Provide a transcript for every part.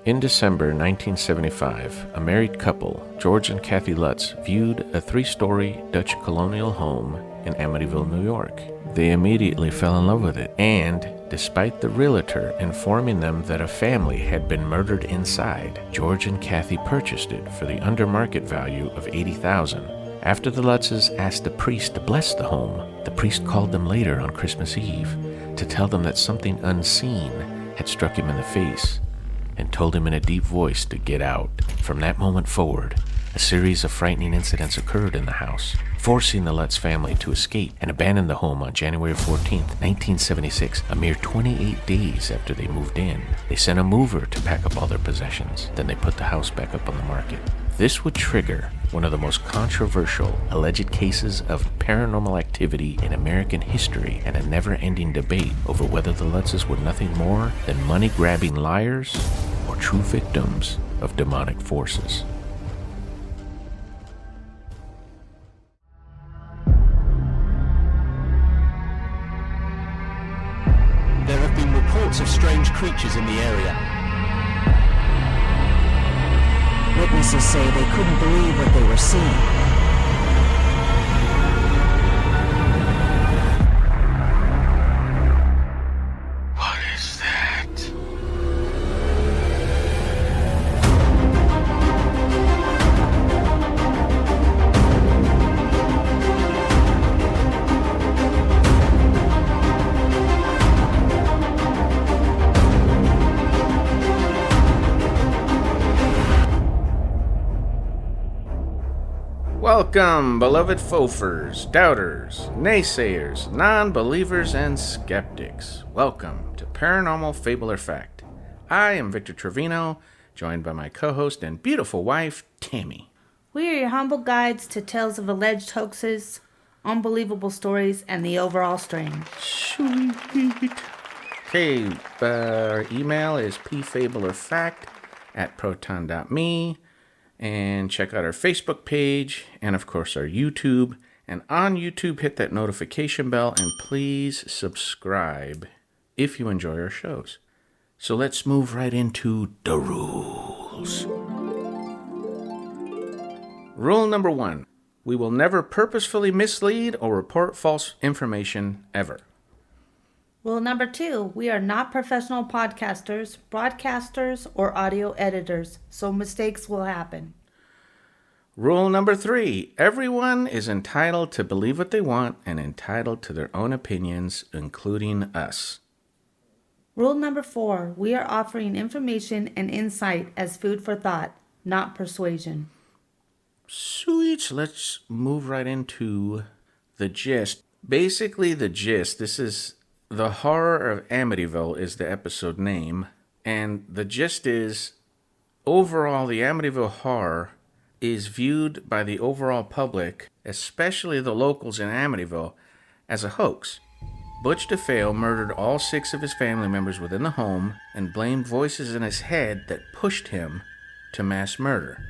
In December 1975, a married couple, George and Kathy Lutz, viewed a 3-story Dutch Colonial home in Amityville, New York. They immediately fell in love with it, and despite the realtor informing them that a family had been murdered inside, George and Kathy purchased it for the under-market value of $80,000. After the Lutzes asked the priest to bless the home, the priest called them later on Christmas Eve to tell them that something unseen had struck him in the face, and told him in a deep voice to get out. From that moment forward, a series of frightening incidents occurred in the house, forcing the Lutz family to escape and abandon the home on January 14, 1976, a mere 28 days after they moved in. They sent a mover to pack up all their possessions, then they put the house back up on the market. This would trigger one of the most controversial alleged cases of paranormal activity in American history and a never-ending debate over whether the Lutzes were nothing more than money-grabbing liars or true victims of demonic forces. There have been reports of strange creatures in the area. Witnesses say they couldn't believe what they were seeing. Welcome, beloved fofers, doubters, naysayers, non-believers, and skeptics. Welcome to Paranormal Fable or Fact. I am Victor Trevino, joined by my co-host and beautiful wife, Tammy. We are your humble guides to tales of alleged hoaxes, unbelievable stories, and the overall strange. Sweet. Okay, our email is pfableorfact@proton.me. And check out our Facebook page and, of course, our YouTube. And on YouTube, hit that notification bell and please subscribe if you enjoy our shows. So let's move right into the rules. Rule number 1. We will never purposefully mislead or report false information ever. Rule number 2, we are not professional podcasters, broadcasters, or audio editors, so mistakes will happen. Rule number 3, everyone is entitled to believe what they want and entitled to their own opinions, including us. Rule number 4, we are offering information and insight as food for thought, not persuasion. Sweet, so let's move right into the gist. Basically, the gist, this is The Horror of Amityville is the episode name, and the gist is, overall, the Amityville Horror is viewed by the overall public, especially the locals in Amityville, as a hoax. Butch DeFeo murdered all 6 of his family members within the home and blamed voices in his head that pushed him to mass murder.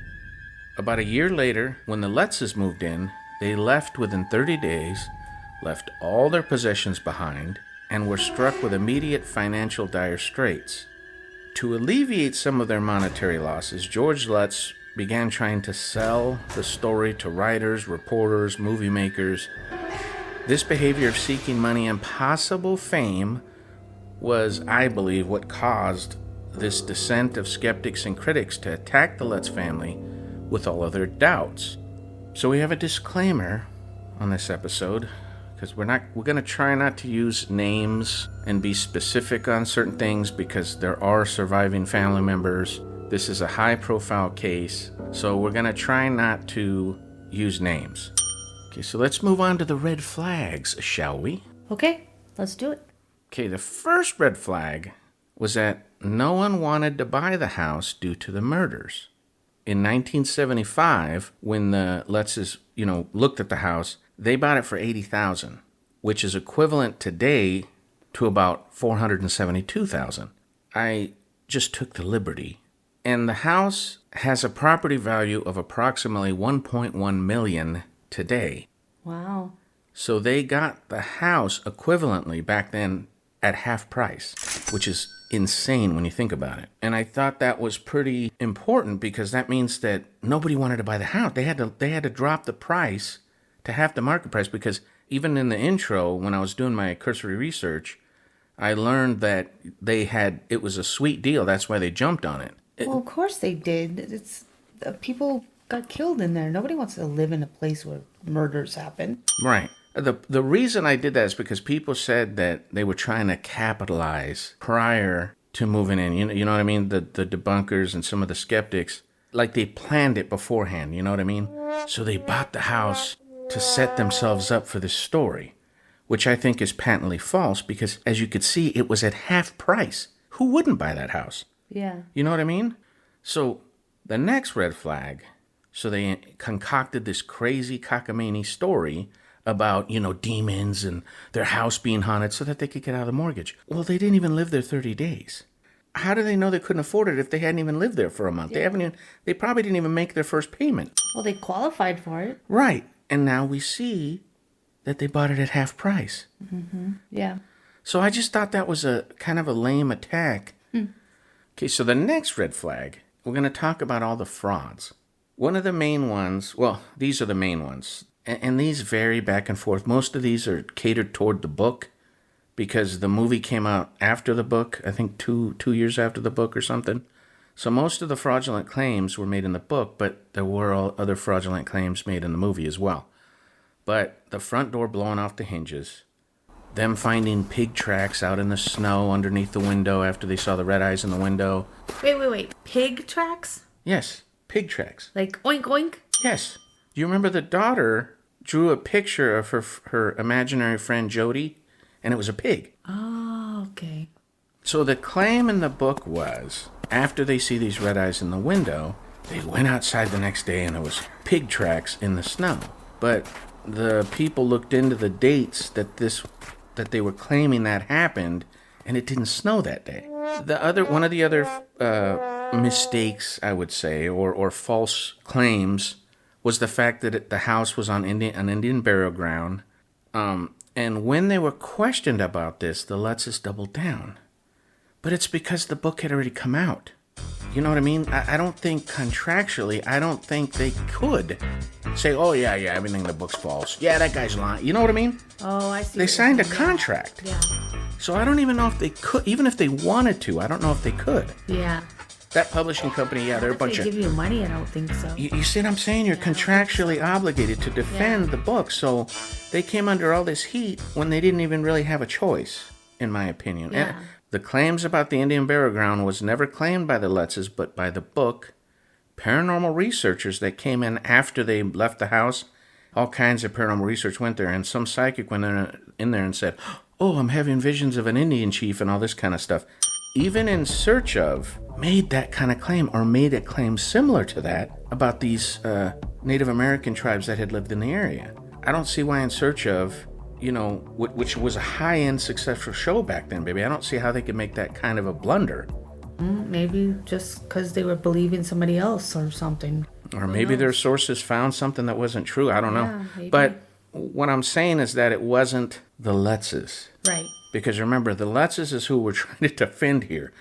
About a year later, when the Lutzes moved in, they left within 30 days, left all their possessions behind, and were struck with immediate financial dire straits. To alleviate some of their monetary losses, George Lutz began trying to sell the story to writers, reporters, movie makers. This behavior of seeking money and possible fame was, I believe, what caused this descent of skeptics and critics to attack the Lutz family with all of their doubts. So we have a disclaimer on this episode, because we're going to try not to use names and be specific on certain things because there are surviving family members. This is a high-profile case, so we're going to try not to use names. Okay, so let's move on to the red flags, shall we? Okay, let's do it. Okay, the first red flag was that no one wanted to buy the house due to the murders. In 1975, when the Lutzes, looked at the house, they bought it for $80,000, which is equivalent today to about $472,000. I just took the liberty. And the house has a property value of approximately $1.1 million today. Wow. So they got the house equivalently back then at half price, which is insane when you think about it. And I thought that was pretty important because that means that nobody wanted to buy the house. They had to drop the price to half the market price, because even in the intro, when I was doing my cursory research, I learned that it was a sweet deal. That's why they jumped on it. Well, of course they did. It's people got killed in there. Nobody wants to live in a place where murders happen. Right. The reason I did that is because people said that they were trying to capitalize prior to moving in. You know what I mean? The debunkers and some of the skeptics, like they planned it beforehand. You know what I mean? So they bought the house to set themselves up for this story, which I think is patently false because, as you could see, it was at half price. Who wouldn't buy that house? Yeah. You know what I mean? So the next red flag, so they concocted this crazy cockamamie story about, demons and their house being haunted so that they could get out of the mortgage. Well, they didn't even live there 30 days. How do they know they couldn't afford it if they hadn't even lived there for a month? Yeah. They probably didn't even make their first payment. Well, they qualified for it. Right. And now we see that they bought it at half price. Mm-hmm. Yeah. So I just thought that was a kind of a lame attack. Okay, so the next red flag, we're going to talk about all the frauds. One of the main ones, well, these are the main ones. And these vary back and forth. Most of these are catered toward the book because the movie came out after the book, I think 2 years after the book or something. So most of the fraudulent claims were made in the book, but there were other fraudulent claims made in the movie as well. But the front door blowing off the hinges, them finding pig tracks out in the snow underneath the window after they saw the red eyes in the window. Wait. Pig tracks? Yes, pig tracks. Like oink oink? Yes. Do you remember the daughter drew a picture of her imaginary friend Jody, and it was a pig? Oh, okay. So the claim in the book was, after they see these red eyes in the window, they went outside the next day and there was pig tracks in the snow. But the people looked into the dates that they were claiming that happened, and it didn't snow that day. One of the other mistakes, I would say, or false claims, was the fact that the house was on an Indian burial ground. And when they were questioned about this, the Lutzes doubled down. But it's because the book had already come out. You know what I mean? I don't think contractually, I don't think they could say, oh, yeah, everything in the book's false. Yeah, that guy's lying. You know what I mean? Oh, I see. They signed a contract. Yeah. So I don't even know if they could, even if they wanted to, I don't know if they could. Yeah. That publishing company, yeah, they're a bunch They of... give you money, I don't think so. You see what I'm saying? You're contractually obligated to defend the book. So they came under all this heat when they didn't even really have a choice, in my opinion. Yeah. And the claims about the Indian burial ground was never claimed by the Lutzes, but by the book. Paranormal researchers that came in after they left the house, all kinds of paranormal research went there, and some psychic went in there and said, oh, I'm having visions of an Indian chief and all this kind of stuff. Even In Search Of made that kind of claim, or made a claim similar to that about these Native American tribes that had lived in the area. I don't see why In Search Of, which was a high-end successful show back then, baby, I don't see how they could make that kind of a blunder. Maybe just because they were believing somebody else or something. Or maybe their sources found something that wasn't true. I don't know. Yeah, maybe. But what I'm saying is that it wasn't the Lutzes. Right. Because remember, the Lutzes is who we're trying to defend here.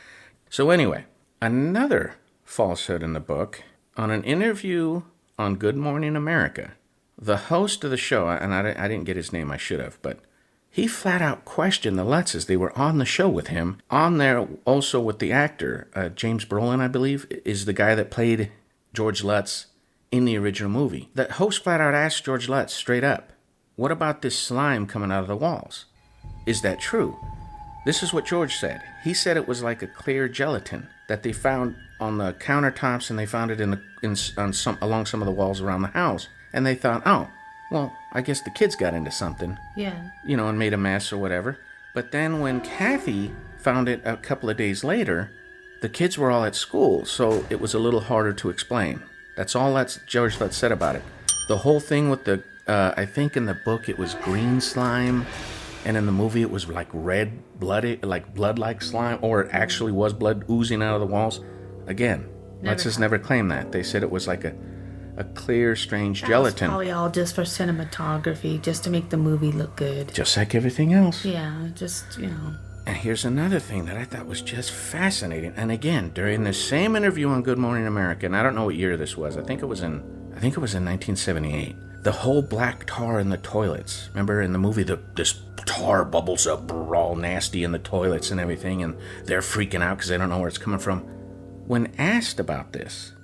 So anyway, another falsehood in the book. On an interview on Good Morning America, the host of the show, and I didn't get his name, I should have, but he flat out questioned the Lutzes. They were on the show with him. On there also with the actor, James Brolin, I believe, is the guy that played George Lutz in the original movie. The host flat out asked George Lutz straight up, what about this slime coming out of the walls? Is that true? This is what George said. He said it was like a clear gelatin that they found on the countertops, and they found it along some of the walls around the house. And they thought, oh, well, I guess the kids got into something. Yeah. And made a mess or whatever. But then when Kathy found it a couple of days later, the kids were all at school, so it was a little harder to explain. That's all George Lutz said about it. The whole thing with the, I think in the book it was green slime, and in the movie it was like red, blood-like slime, or it actually was blood oozing out of the walls. Again, Lutzes never claimed that. They said it was like a clear, strange gelatin. Probably all just for cinematography, just to make the movie look good. Just like everything else. Yeah, just, And here's another thing that I thought was just fascinating. And again, during the same interview on Good Morning America, and I don't know what year this was. I think it was in 1978. The whole black tar in the toilets. Remember in the movie, this tar bubbles up all nasty in the toilets and everything, and they're freaking out because they don't know where it's coming from. When asked about this,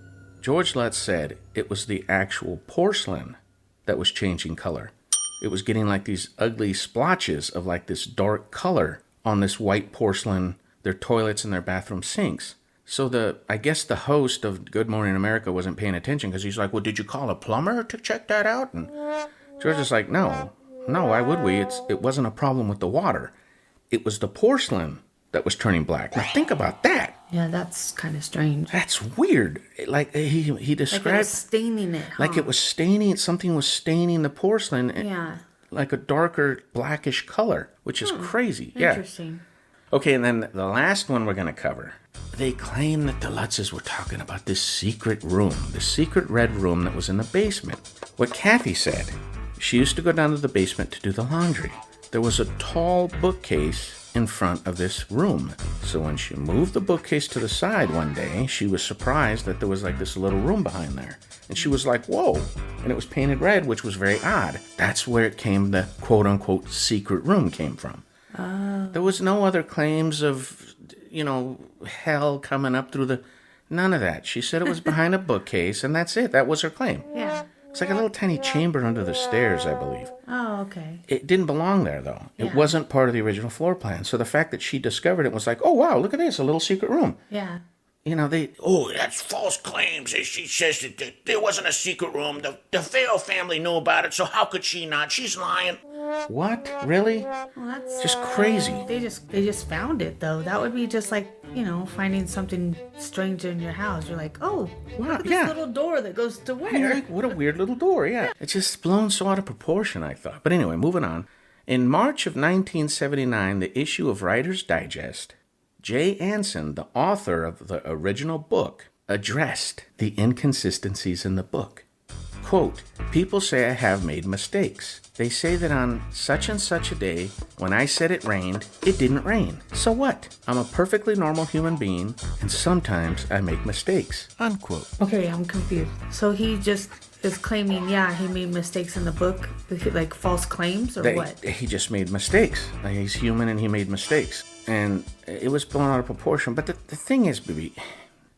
George Lutz said it was the actual porcelain that was changing color. It was getting like these ugly splotches of like this dark color on this white porcelain, their toilets and their bathroom sinks. So I guess the host of Good Morning America wasn't paying attention because he's like, well, did you call a plumber to check that out? And George is like, no, why would we? It wasn't a problem with the water. It was the porcelain that was turning black. Now think about that. Yeah, that's kind of strange. That's weird. Like he described, like it was staining it. Like it was staining. Something was staining the porcelain. Yeah. Like a darker blackish color, which is crazy. Interesting. Yeah. Okay, and then the last one we're going to cover. They claim that the Lutzes were talking about this secret room, the secret red room that was in the basement. What Kathy said, she used to go down to the basement to do the laundry. There was a tall bookcase in front of this room. So when she moved the bookcase to the side one day, she was surprised that there was like this little room behind there. And she was like, whoa. And it was painted red, which was very odd. That's where it came, the quote-unquote secret room came from. There was no other claims of, hell coming up through the... None of that. She said it was behind a bookcase, and that's it. That was her claim. Yeah. It's like a little tiny chamber under the stairs, I believe. Oh, okay. It didn't belong there, though. Yeah. It wasn't part of the original floor plan. So the fact that she discovered it was like, oh, wow, look at this, a little secret room. Yeah. That's false claims. She says that there wasn't a secret room. The DeFeo family knew about it, so how could she not? She's lying. What? Really? Well, that's just crazy. They just found it, though. That would be just like, finding something strange in your house. You're like, oh, wow, look at this little door that goes to where? You're like, what a weird little door, yeah. It's just blown so out of proportion, I thought. But anyway, moving on. In March of 1979, the issue of Writer's Digest, Jay Anson, the author of the original book, addressed the inconsistencies in the book. Quote, people say I have made mistakes. They say that on such and such a day, when I said it rained, it didn't rain. So what? I'm a perfectly normal human being, and sometimes I make mistakes. Unquote. Okay, I'm confused. So he just is claiming, he made mistakes in the book, like false claims, or what? He just made mistakes. He's human and he made mistakes. And it was blown out of proportion. But the thing is, baby,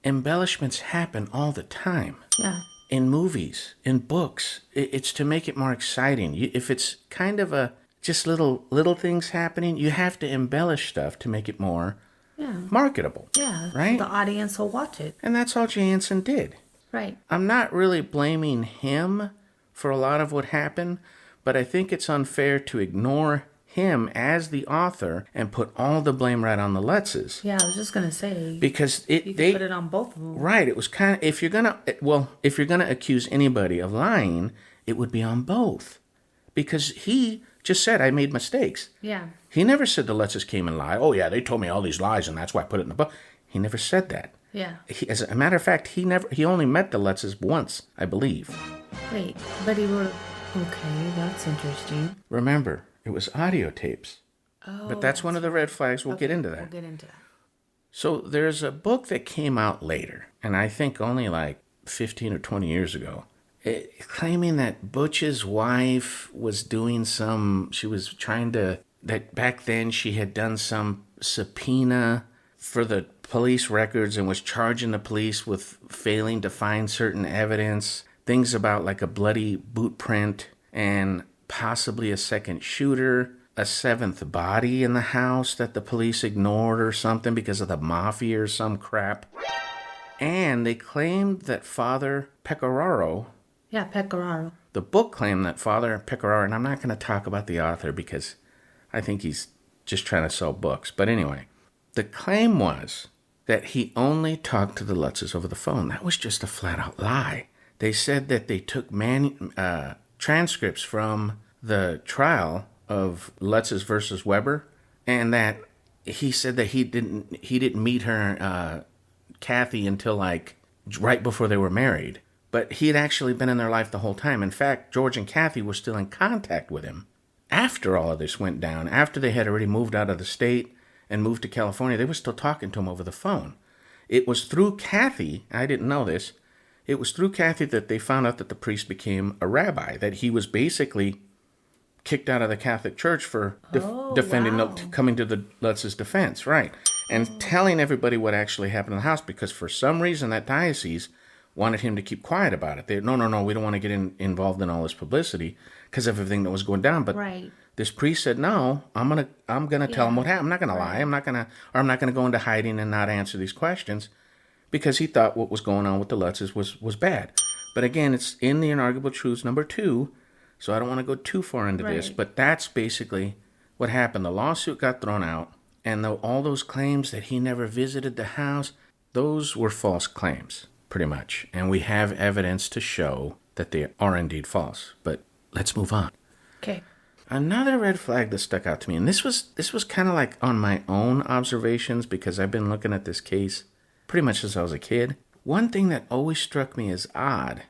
embellishments happen all the time. Yeah. In movies, in books, it's to make it more exciting. If it's kind of just little things happening, you have to embellish stuff to make it more marketable. Yeah, right? The audience will watch it. And that's all Jay Anson did. Right. I'm not really blaming him for a lot of what happened, but I think it's unfair to ignore him as the author and put all the blame right on the Lutzes. Yeah, I was just gonna say, because you could put it on both of them. Right. It was kind of, if you're gonna accuse anybody of lying, it would be on both, because he just said I made mistakes. Yeah. He never said the Lutzes came and lied. Oh yeah, they told me all these lies and that's why I put it in the book. He never said that. Yeah. As a matter of fact, he only met the Lutzes once, I believe. Wait, but he wrote. Okay, that's interesting. Remember, it was audio tapes. Oh, but that's one of the red flags. We'll get into that. We'll get into that. So there's a book that came out later, and I think only like 15 or 20 years ago, claiming that Butch's wife was doing that back then she had done some subpoena for the police records and was charging the police with failing to find certain evidence, things about like a bloody boot print and possibly a second shooter, a seventh body in the house that the police ignored or something because of the mafia or some crap. And they claimed that Father Pecoraro... Yeah, Pecoraro. The book claimed that Father Pecoraro, and I'm not going to talk about the author because I think he's just trying to sell books. But anyway, the claim was that he only talked to the Lutzes over the phone. That was just a flat-out lie. They said that they took transcripts from the trial of Lutzes versus Weber, and that he said that he didn't meet her, Kathy, until like right before they were married. But he had actually been in their life the whole time. In fact, George and Kathy were still in contact with him after all of this went down, after they had already moved out of the state and moved to California, they were still talking to him over the phone. It was through Kathy, I didn't know this, it was through Kathy that they found out that the priest became a rabbi, that he was basically kicked out of the Catholic Church for defending, coming to the Lutz's defense, right? And telling everybody what actually happened in the house, because for some reason that diocese wanted him to keep quiet about it. They, no, we don't want to get involved in all this publicity because of everything that was going down. But this priest said, no, I'm gonna tell him what happened. I'm not gonna lie. I'm not gonna go into hiding and not answer these questions, because he thought what was going on with the Lutzes was bad. But again, it's in the Inarguable Truths number 2, so I don't want to go too far into this. But that's basically what happened. The lawsuit got thrown out, and all those claims that he never visited the house, those were false claims, pretty much. And we have evidence to show that they are indeed false. But let's move on. Okay. Another red flag that stuck out to me, and this was kind of like on my own observations, because I've been looking at this case pretty much since I was a kid. One thing that always struck me as odd,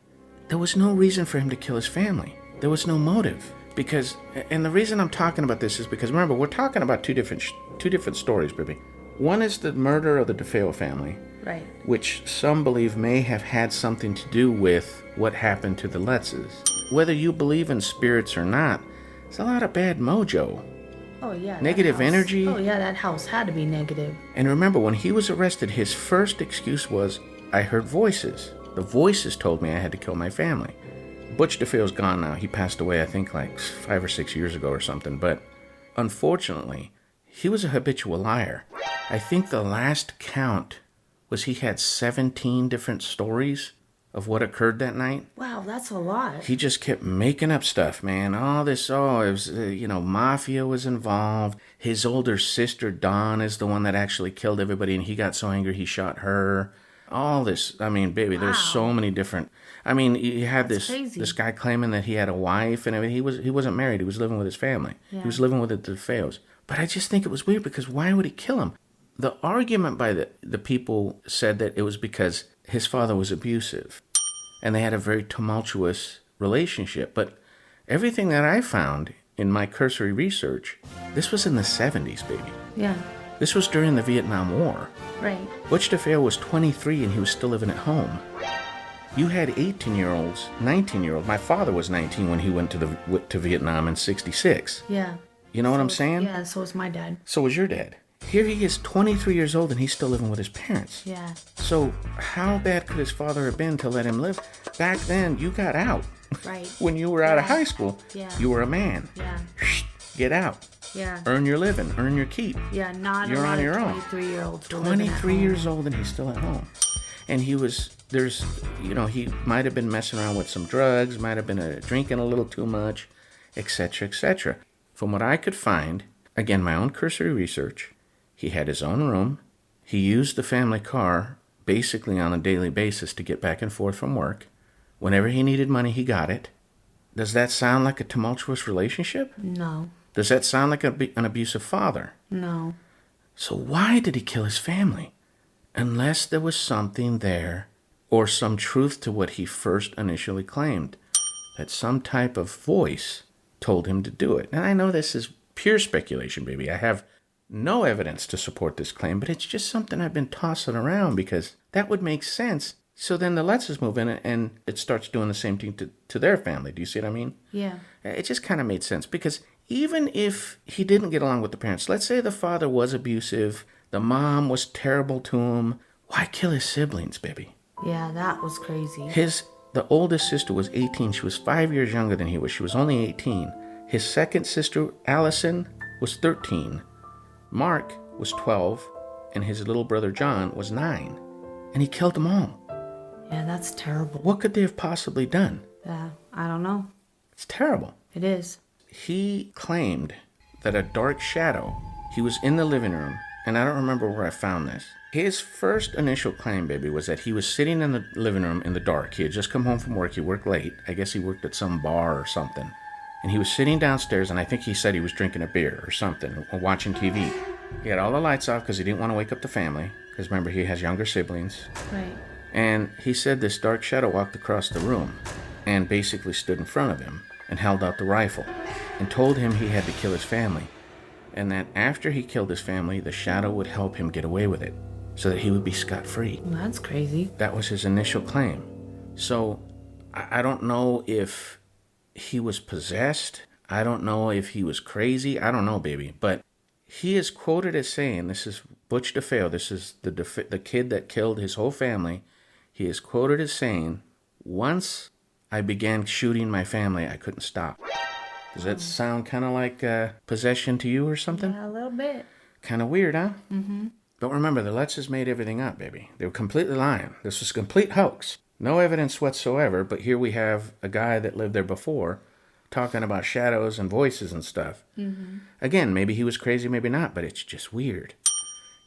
there was no reason for him to kill his family. There was no motive. Because, and the reason I'm talking about this is because, remember, we're talking about two different stories, baby. One is the murder of the DeFeo family, Right. which some believe may have had something to do with what happened to the Lutzes. Whether you believe in spirits or not, it's a lot of bad mojo. Oh, yeah. Negative energy. Oh, yeah, that house had to be negative. And remember, when he was arrested, his first excuse was, I heard voices. The voices told me I had to kill my family. Butch DeFeo's gone now. He passed away, I think, like 5 or 6 years ago or something. But unfortunately, he was a habitual liar. I think the last count was he had 17 different stories of what occurred that night. Wow, that's a lot. He just kept making up stuff, man. All this, it was, mafia was involved. His older sister, Dawn, is the one that actually killed everybody, and he got so angry he shot her. All this, I mean, baby, there's so many different. I mean, you had this guy claiming that he had a wife and everything. He wasn't married. He was living with his family. Yeah. He was living with the DeFeos. But I just think it was weird, because why would he kill him? The argument by the people said that it was because his father was abusive and they had a very tumultuous relationship. But everything that I found in my cursory research, this was in the 70s, baby. Yeah. This was during the Vietnam War. Right. Butch DeFeo was 23 and he was still living at home. You had 18-year-olds, 19-year-olds. My father was 19 when he went to Vietnam in 66. Yeah. You know what I'm saying? Yeah, so was my dad. So was your dad. Here he is, 23 years old, and he's still living with his parents. Yeah. So how bad could his father have been to let him live? Back then, you got out. Right. When you were out of high school, you were a man. Yeah. Get out. Yeah. Earn your living. Earn your keep. Yeah, not You're a lot on your of own. 23-year-olds. 23 years old, and he's still at home. And he might have been messing around with some drugs, might have been drinking a little too much, etc., etc. From what I could find, again, my own cursory research, he had his own room. He used the family car basically on a daily basis to get back and forth from work. Whenever he needed money, he got it. Does that sound like a tumultuous relationship? No. Does that sound like an abusive father? No. So why did he kill his family? Unless there was something there, or some truth to what he first initially claimed, that some type of voice told him to do it. And I know this is pure speculation, baby. I have no evidence to support this claim, but it's just something I've been tossing around, because that would make sense. So then the Lutzes move in and it starts doing the same thing to their family. Do you see what I mean? Yeah. It just kind of made sense, because even if he didn't get along with the parents, let's say the father was abusive, the mom was terrible to him, why kill his siblings, baby? Yeah, that was crazy. The oldest sister was 18. She was 5 years younger than he was. She was only 18. His second sister, Allison, was 13. Mark was 12. And his little brother, John, was 9. And he killed them all. Yeah, that's terrible. What could they have possibly done? Yeah, I don't know. It's terrible. It is. He claimed that a dark shadow, he was in the living room, and I don't remember where I found this. His first initial claim, baby, was that he was sitting in the living room in the dark. He had just come home from work. He worked late. I guess he worked at some bar or something. And he was sitting downstairs, and I think he said he was drinking a beer or something, or watching TV. He had all the lights off because he didn't want to wake up the family, because remember, he has younger siblings. Right. And he said this dark shadow walked across the room and basically stood in front of him and held out the rifle and told him he had to kill his family. and that after he killed his family, the shadow would help him get away with it, so that he would be scot-free. Well, that's crazy. That was his initial claim. So, I don't know if he was possessed. I don't know if he was crazy. I don't know, baby. But he is quoted as saying, this is Butch DeFeo, this is the kid that killed his whole family. He is quoted as saying, once I began shooting my family, I couldn't stop. Does that sound kind of like possession to you or something? Yeah, a little bit. Kind of weird, huh? Mm-hmm. Don't remember, the Lutzes made everything up, baby. They were completely lying. This was a complete hoax. No evidence whatsoever, but here we have a guy that lived there before talking about shadows and voices and stuff. Mm-hmm. Again, maybe he was crazy, maybe not, but it's just weird.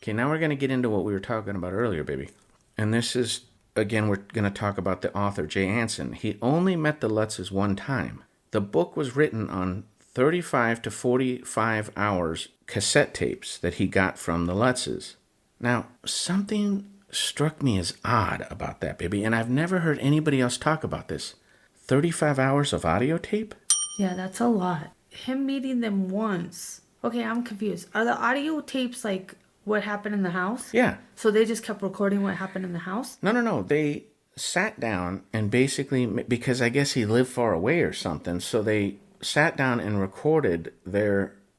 Okay, now we're going to get into what we were talking about earlier, baby. And this is, again, we're going to talk about the author, Jay Anson. He only met the Lutzes one time. The book was written on 35 to 45 hours cassette tapes that he got from the Lutzes. Now, something struck me as odd about that, baby, and I've never heard anybody else talk about this. 35 hours of audio tape? Yeah, that's a lot. Him meeting them once. Okay, I'm confused. Are the audio tapes like what happened in the house? Yeah. So they just kept recording what happened in the house? No. They sat down and basically, because I guess he lived far away or something, so they sat down and recorded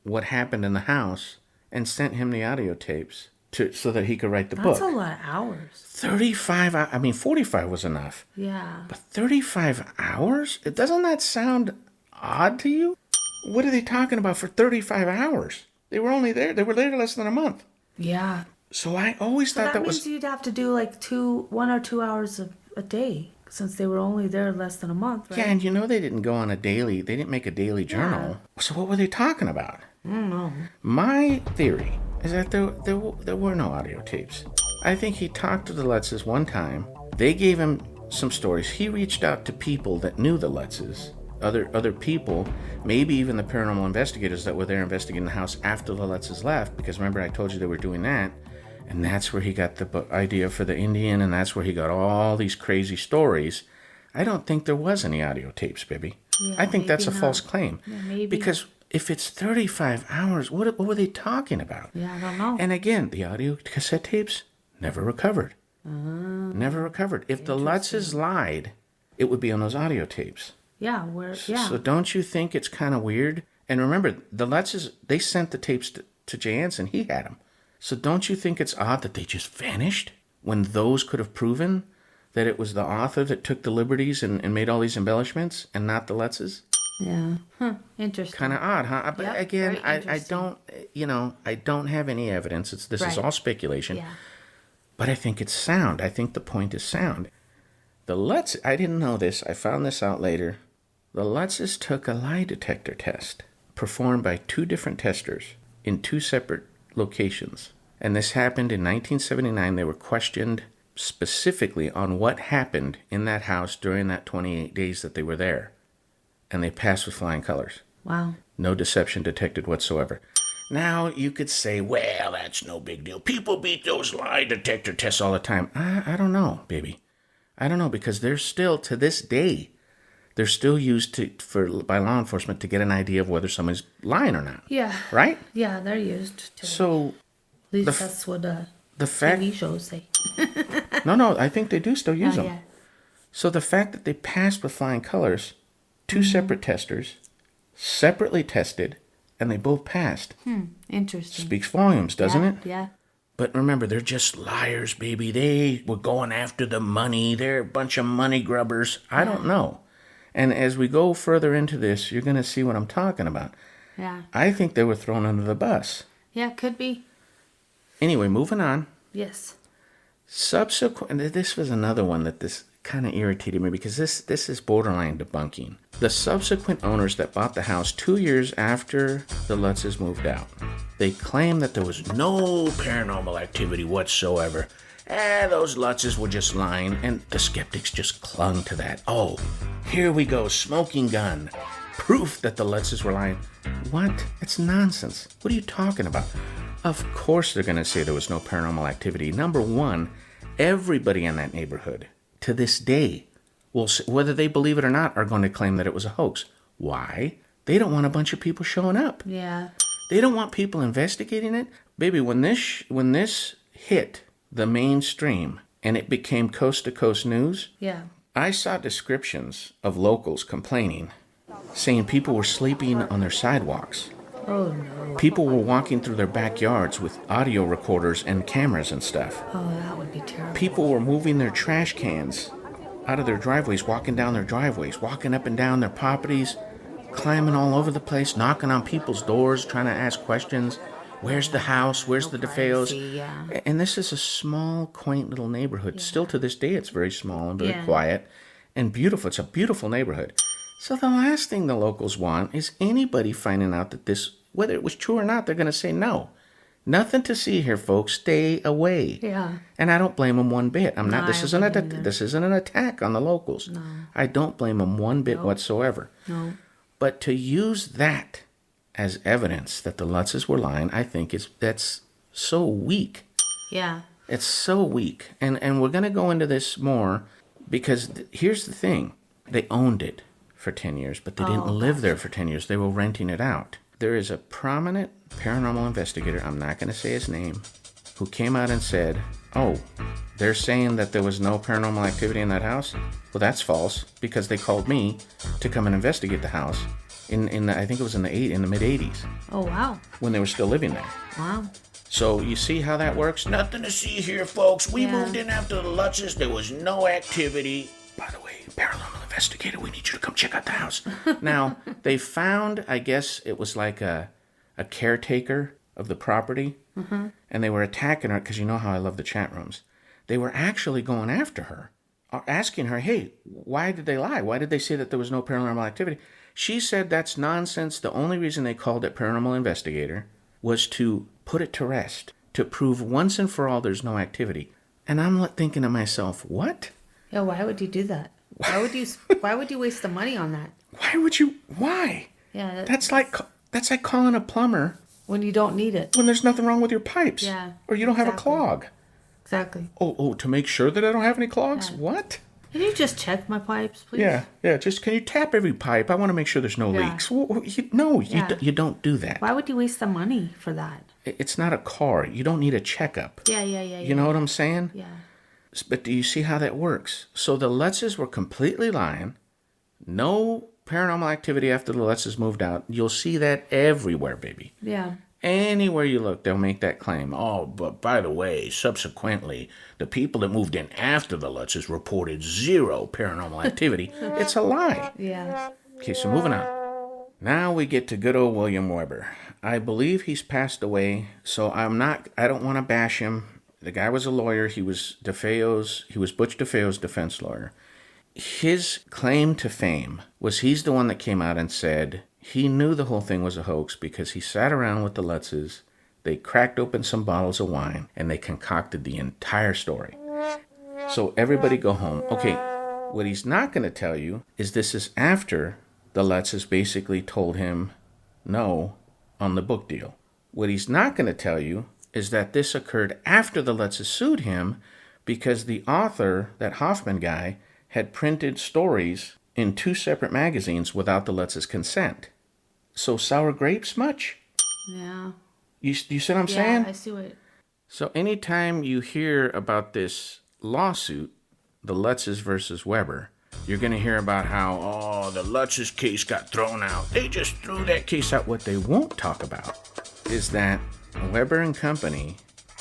what happened in the house and sent him the audio tapes so that he could write the book. That's a lot of hours. 45 was enough. Yeah. But 35 hours? Doesn't that sound odd to you? What are they talking about for 35 hours? They were there less than a month. Yeah. So I always thought that was... means you'd have to do like 1 or 2 hours a day, since they were only there less than a month, right? Yeah, and they didn't make a daily journal. Yeah. So what were they talking about? I don't know. My theory is that there were no audio tapes. I think he talked to the Lutzes one time. They gave him some stories. He reached out to people that knew the Lutzes, other people, maybe even the paranormal investigators that were there investigating the house after the Lutzes left, because remember I told you they were doing that, and that's where he got the idea for the Indian, and that's where he got all these crazy stories. I don't think there was any audio tapes, baby. Yeah, I think that's a not. false claim. Yeah, maybe. Because if it's 35 hours, what were they talking about? Yeah, I don't know. And again, the audio cassette tapes never recovered. Never recovered. If the Lutzes lied, it would be on those audio tapes. Yeah, So don't you think it's kind of weird? And remember, the Lutzes, they sent the tapes to Jay Anson. He had them. So don't you think it's odd that they just vanished when those could have proven that it was the author that took the liberties and made all these embellishments and not the Lutzes? Yeah. Interesting. Kind of odd, huh? But Yep, again, very I don't have any evidence. This is all speculation. Yeah. But I think it's sound. I think the point is sound. The Lutz, I didn't know this. I found this out later. The Lutzes took a lie detector test performed by 2 different testers in 2 separate locations. And this happened in 1979. They were questioned specifically on what happened in that house during that 28 days that they were there. And they passed with flying colors. Wow. No deception detected whatsoever. Now, you could say, well, that's no big deal. People beat those lie detector tests all the time. I don't know, baby. I don't know, because they're still, to this day, they're still used by law enforcement to get an idea of whether someone's lying or not. Yeah. Right? Yeah, they're used to So, at least that's what the fact... TV shows say. No, I think they do still use them. Yeah. So the fact that they passed with flying colors, 2 separate testers, separately tested, and they both passed. Interesting. Speaks volumes, doesn't it? Yeah. But remember, they're just liars, baby. They were going after the money. They're a bunch of money grubbers. I don't know. And as we go further into this, you're going to see what I'm talking about. Yeah. I think they were thrown under the bus. Yeah, could be. Anyway, moving on. Yes. Subsequent, this was another one that this kind of irritated me, because this is borderline debunking. The subsequent owners that bought the house 2 years after the Lutzes moved out, they claimed that there was no paranormal activity whatsoever. Those Lutzes were just lying, and the skeptics just clung to that. Oh, here we go, smoking gun. Proof that the Lutzes were lying. What? It's nonsense. What are you talking about? Of course they're going to say there was no paranormal activity. Number one, everybody in that neighborhood, to this day, will, whether they believe it or not, are going to claim that it was a hoax. Why? They don't want a bunch of people showing up. Yeah. They don't want people investigating it. Baby, when this hit the mainstream and it became coast-to-coast news, Yeah. I saw descriptions of locals complaining, saying people were sleeping on their sidewalks. Oh, no. People were walking through their backyards with audio recorders and cameras and stuff. Oh, that would be terrible. People were moving their trash cans out of their driveways, walking down their driveways, walking up and down their properties, climbing all over the place, knocking on people's doors, trying to ask questions. Where's the house? Where's the DeFeos? Yeah. And this is a small, quaint little neighborhood. Yeah. Still to this day, it's very small and very Yeah. quiet and beautiful. It's a beautiful neighborhood. So the last thing the locals want is anybody finding out that this, whether it was true or not, they're going to say no. Nothing to see here, folks. Stay away. Yeah. And I don't blame them one bit. I'm not. No, This I isn't wouldn't either. this isn't an attack on the locals. No. I don't blame them one bit whatsoever. No. But to use that as evidence that the Lutzes were lying, I think that's so weak. Yeah. It's so weak. And we're going to go into this more because here's the thing. They owned it for 10 years, but they didn't live there for 10 years. They were renting it out. There is a prominent paranormal investigator, I'm not going to say his name, who came out and said, oh, they're saying that there was no paranormal activity in that house? Well, that's false, because they called me to come and investigate the house I think it was in the mid-'80s, Oh, wow. when they were still living there. Wow. So you see how that works? Nothing to see here, folks. We Yeah. moved in after the Lutzes. There was no activity. By the way, paranormal investigator, we need you to come check out the house. Now, they found, I guess it was like a caretaker of the property, and they were attacking her, because you know how I love the chat rooms. They were actually going after her, asking her, hey, why did they lie? Why did they say that there was no paranormal activity? She said that's nonsense. The only reason they called it paranormal investigator was to put it to rest, to prove once and for all there's no activity. And I'm thinking to myself, what? Yeah, why would you do that? Why would you waste the money on that? Why? Yeah. That's like calling a plumber when you don't need it. when there's nothing wrong with your pipes. Yeah, Or you don't have a exactly. clog. Exactly. Oh, to make sure that I don't have any clogs? Yeah. What? Can you just check my pipes, please? Yeah. Just can you tap every pipe? I want to make sure there's no Yeah. leaks. No, Yeah. you don't do that. Why would you waste the money for that? It's not a car. You don't need a checkup. Yeah. You know what I'm saying? Yeah. But do you see how that works? So the Lutzes were completely lying. No paranormal activity after the Lutzes moved out. You'll see that everywhere, baby. Yeah. Anywhere you look, they'll make that claim. Oh, but by the way, subsequently, the people that moved in after the Lutzes reported zero paranormal activity. It's a lie. Yeah. Okay, so moving on. Now we get to good old William Weber. I believe he's passed away, so I don't want to bash him. The guy was a lawyer. He was Butch DeFeo's defense lawyer. His claim to fame was he's the one that came out and said he knew the whole thing was a hoax because he sat around with the Lutzes, they cracked open some bottles of wine, and they concocted the entire story. So everybody go home. Okay, what he's not going to tell you is this is after the Lutzes basically told him no on the book deal. What he's not going to tell you is that this occurred after the Lutzes sued him because the author, that Hoffman guy, had printed stories in 2 separate magazines without the Lutzes' consent. So sour grapes much? Yeah. You see what I'm saying? I see it. So anytime you hear about this lawsuit, the Lutzes versus Weber, you're going to hear about how, the Lutzes case got thrown out. They just threw that case out. What they won't talk about is that Weber and Company,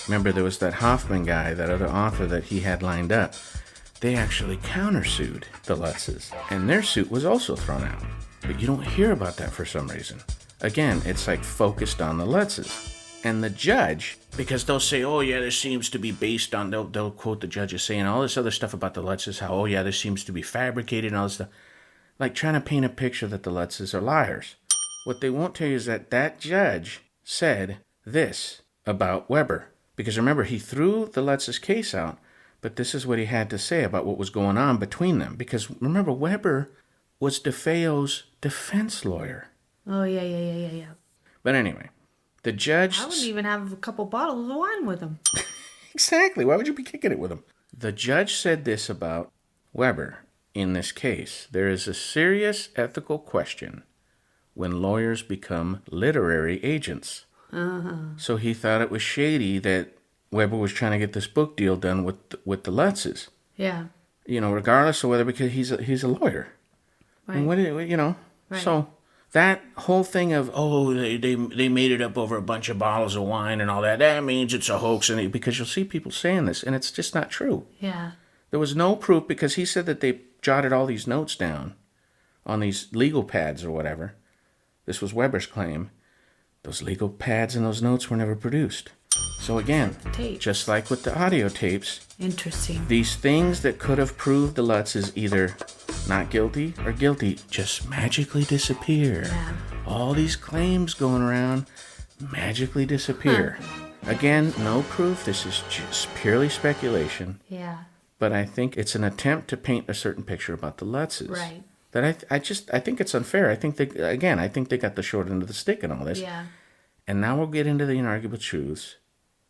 remember there was that Hoffman guy, that other author that he had lined up, they actually countersued the Lutzes, and their suit was also thrown out. But you don't hear about that for some reason. Again, it's like focused on the Lutzes. And the judge, because they'll say, oh yeah, this seems to be based on, they'll quote the judge as saying all this other stuff about the Lutzes, how, oh yeah, this seems to be fabricated and all this stuff. Like trying to paint a picture that the Lutzes are liars. What they won't tell you is that judge said this about Weber. Because remember, he threw the Lutzes case out, but this is what he had to say about what was going on between them. Because remember, Weber was DeFeo's defense lawyer. Oh, yeah. But anyway, the judge... I wouldn't even have a couple bottles of wine with him. Exactly. Why would you be kicking it with him? The judge said this about Weber in this case. There is a serious ethical question when lawyers become literary agents. So he thought it was shady that Weber was trying to get this book deal done with the Lutzes. Yeah. Regardless of whether, because he's a lawyer. Right. And Right. So that whole thing of, they made it up over a bunch of bottles of wine and all that means it's a hoax. And because you'll see people saying this, and it's just not true. Yeah. There was no proof, because he said that they jotted all these notes down on these legal pads or whatever. This was Weber's claim. Those legal pads and those notes were never produced. So again, Tapes. just like with the audio tapes, Interesting. these things that could have proved the Lutzes either not guilty or guilty just magically disappear. Yeah. All these claims going around magically disappear. Again, no proof. This is just purely speculation. Yeah. But I think it's an attempt to paint a certain picture about the Lutzes. Right. That I think it's unfair. I think they got the short end of the stick in all this. Yeah. And now we'll get into the inarguable truths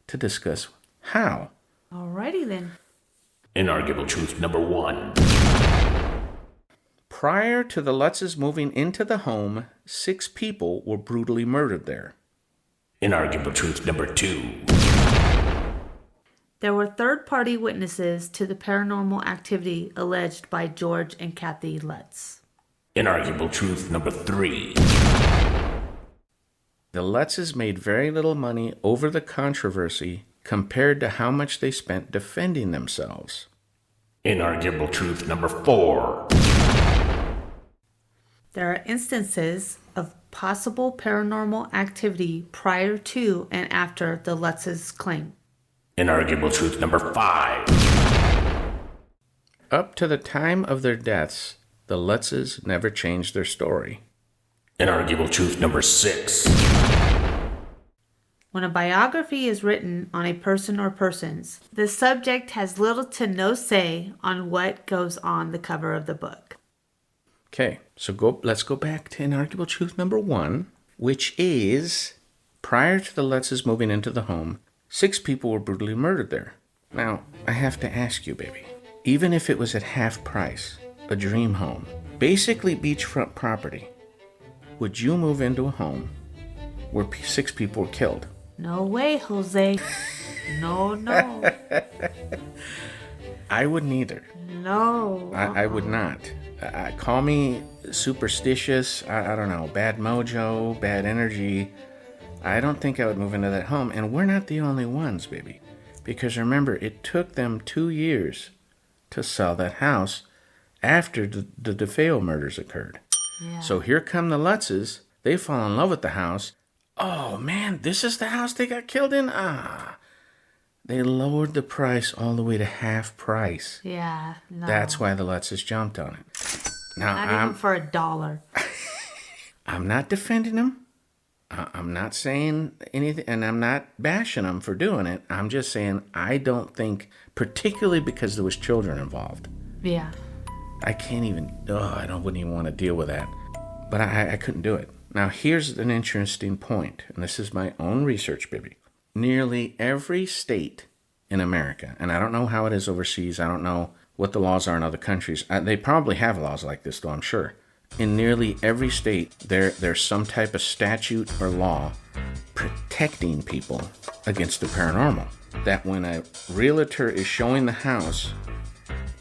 to discuss how. Alrighty then. Inarguable truth number 1. Prior to the Lutzes moving into the home, 6 people were brutally murdered there. Inarguable truth number 2. There were third-party witnesses to the paranormal activity alleged by George and Kathy Lutz. Inarguable truth number 3. The Lutzes made very little money over the controversy compared to how much they spent defending themselves. Inarguable truth number 4. There are instances of possible paranormal activity prior to and after the Lutz's claim. Inarguable truth number 5. Up to the time of their deaths, the Lutzes never changed their story. Inarguable truth number 6. When a biography is written on a person or persons, the subject has little to no say on what goes on the cover of the book. Okay, so let's go back to inarguable truth number 1, which is, prior to the Lutzes moving into the home, 6 people were brutally murdered there. Now, I have to ask you, baby, even if it was at half price, a dream home, basically beachfront property, would you move into a home where 6 people were killed? No way, Jose. No. I wouldn't either. No. I would not. Call me superstitious, I don't know, bad mojo, bad energy. I don't think I would move into that home. And we're not the only ones, baby. Because remember, it took them 2 years to sell that house after the DeFeo murders occurred. Yeah. So here come the Lutzes. They fall in love with the house. Oh, man, this is the house they got killed in? They lowered the price all the way to half price. Yeah, no. That's why the Lutzes jumped on it. Now, Not even for $1. I'm not defending them. I'm not saying anything, and I'm not bashing them for doing it. I'm just saying I don't think, particularly because there was children involved. Yeah. I can't even, wouldn't even want to deal with that. But I couldn't do it. Now, here's an interesting point, and this is my own research, baby. Nearly every state in America, and I don't know how it is overseas, I don't know what the laws are in other countries. They probably have laws like this, though, I'm sure. In nearly every state, there's some type of statute or law protecting people against the paranormal. That when a realtor is showing the house,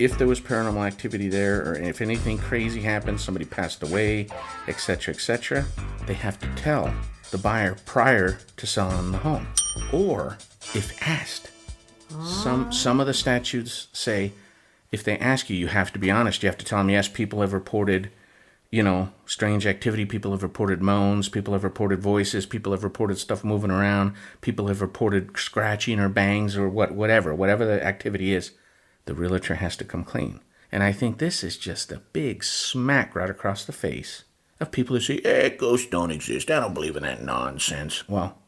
if there was paranormal activity there, or if anything crazy happened, somebody passed away, etc., they have to tell the buyer prior to selling them the home. Or, if asked, some of the statutes say, if they ask you, you have to be honest. You have to tell them, yes, people have reported, strange activity. People have reported moans. People have reported voices. People have reported stuff moving around. People have reported scratching or bangs or whatever the activity is. The realtor has to come clean. And I think this is just a big smack right across the face of people who say, ghosts don't exist. I don't believe in that nonsense. Well,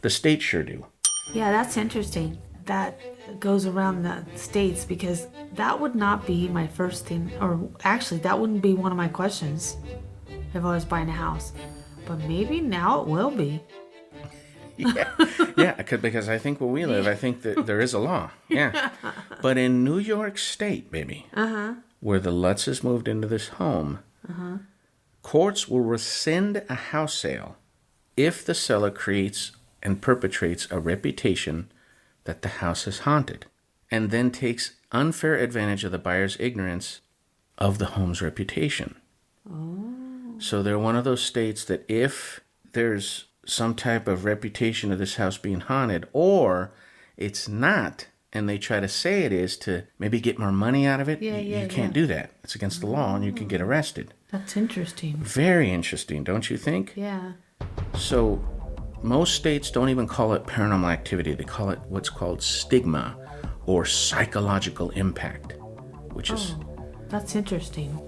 the states sure do. Yeah, that's interesting. That goes around the states, because that would not be my first thing, or actually that wouldn't be one of my questions if I was buying a house. But maybe now it will be. Yeah, because I think where we live, I think that there is a law. Yeah. But in New York State, baby, where the Lutzes moved into this home, Courts will rescind a house sale if the seller creates and perpetrates a reputation that the house is haunted, and then takes unfair advantage of the buyer's ignorance of the home's reputation. So they're one of those states that if there's some type of reputation of this house being haunted, or it's not, and they try to say it is to maybe get more money out of it, you can't do that. It's against the law, and you can get arrested. That's interesting. Very interesting, don't you think? Yeah. So most states don't even call it paranormal activity. They call it what's called stigma or psychological impact, which is That's interesting.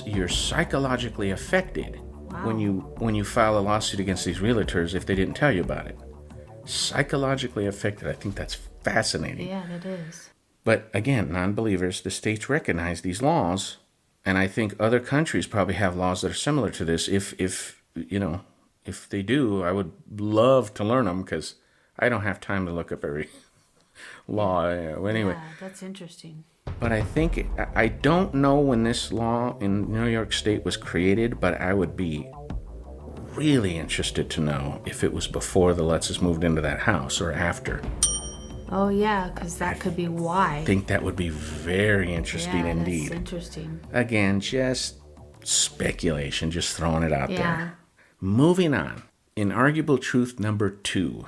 you're psychologically affected when you file a lawsuit against these realtors if they didn't tell you about it. Psychologically affected. I think that's fascinating. Yeah, it is. But again, non-believers, the states recognize these laws, and I think other countries probably have laws that are similar to this. If they do, I would love to learn them because I don't have time to look up every law. Anyway. Yeah, that's interesting. But I don't know when this law in New York State was created, but I would be really interested to know if it was before the Lutzes moved into that house or after. Oh, yeah, because that could be why. I think that would be very interesting indeed. That's interesting. Again, just speculation, just throwing it out Yeah. there. Moving on. Inarguable truth number 2.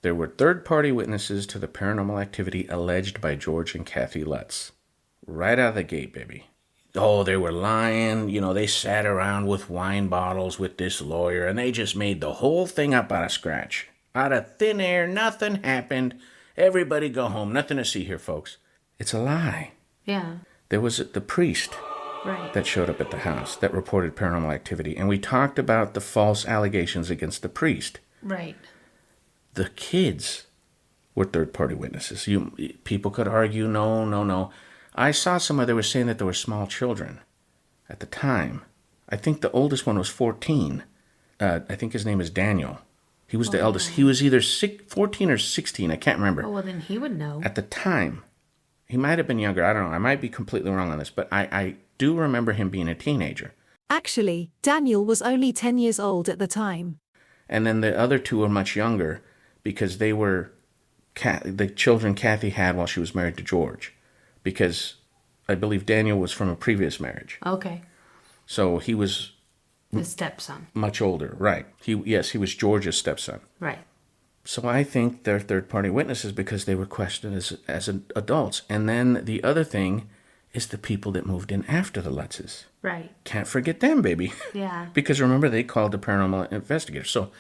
There were third-party witnesses to the paranormal activity alleged by George and Kathy Lutz. Right out of the gate, baby. Oh, they were lying. They sat around with wine bottles with this lawyer, and they just made the whole thing up out of scratch. Out of thin air, nothing happened. Everybody go home. Nothing to see here, folks. It's a lie. Yeah. There was the priest Right. that showed up at the house that reported paranormal activity, and we talked about the false allegations against the priest. Right. The kids were third-party witnesses. People could argue, no. I saw somewhere they were saying that there were small children at the time. I think the oldest one was 14. I think his name is Daniel. He was the eldest. He was either 14 or 16. I can't remember. Oh, well, then he would know. At the time, he might have been younger. I don't know. I might be completely wrong on this, but I do remember him being a teenager. Actually, Daniel was only 10 years old at the time. And then the other two were much younger because they were the children Kathy had while she was married to George. Because I believe Daniel was from a previous marriage. Okay. So he was The stepson. much older. Right. He was George's stepson. Right. So I think they're third-party witnesses because they were questioned as adults. And then the other thing is the people that moved in after the Lutzes. Right. Can't forget them, baby. Yeah. Because remember, they called the paranormal investigator. So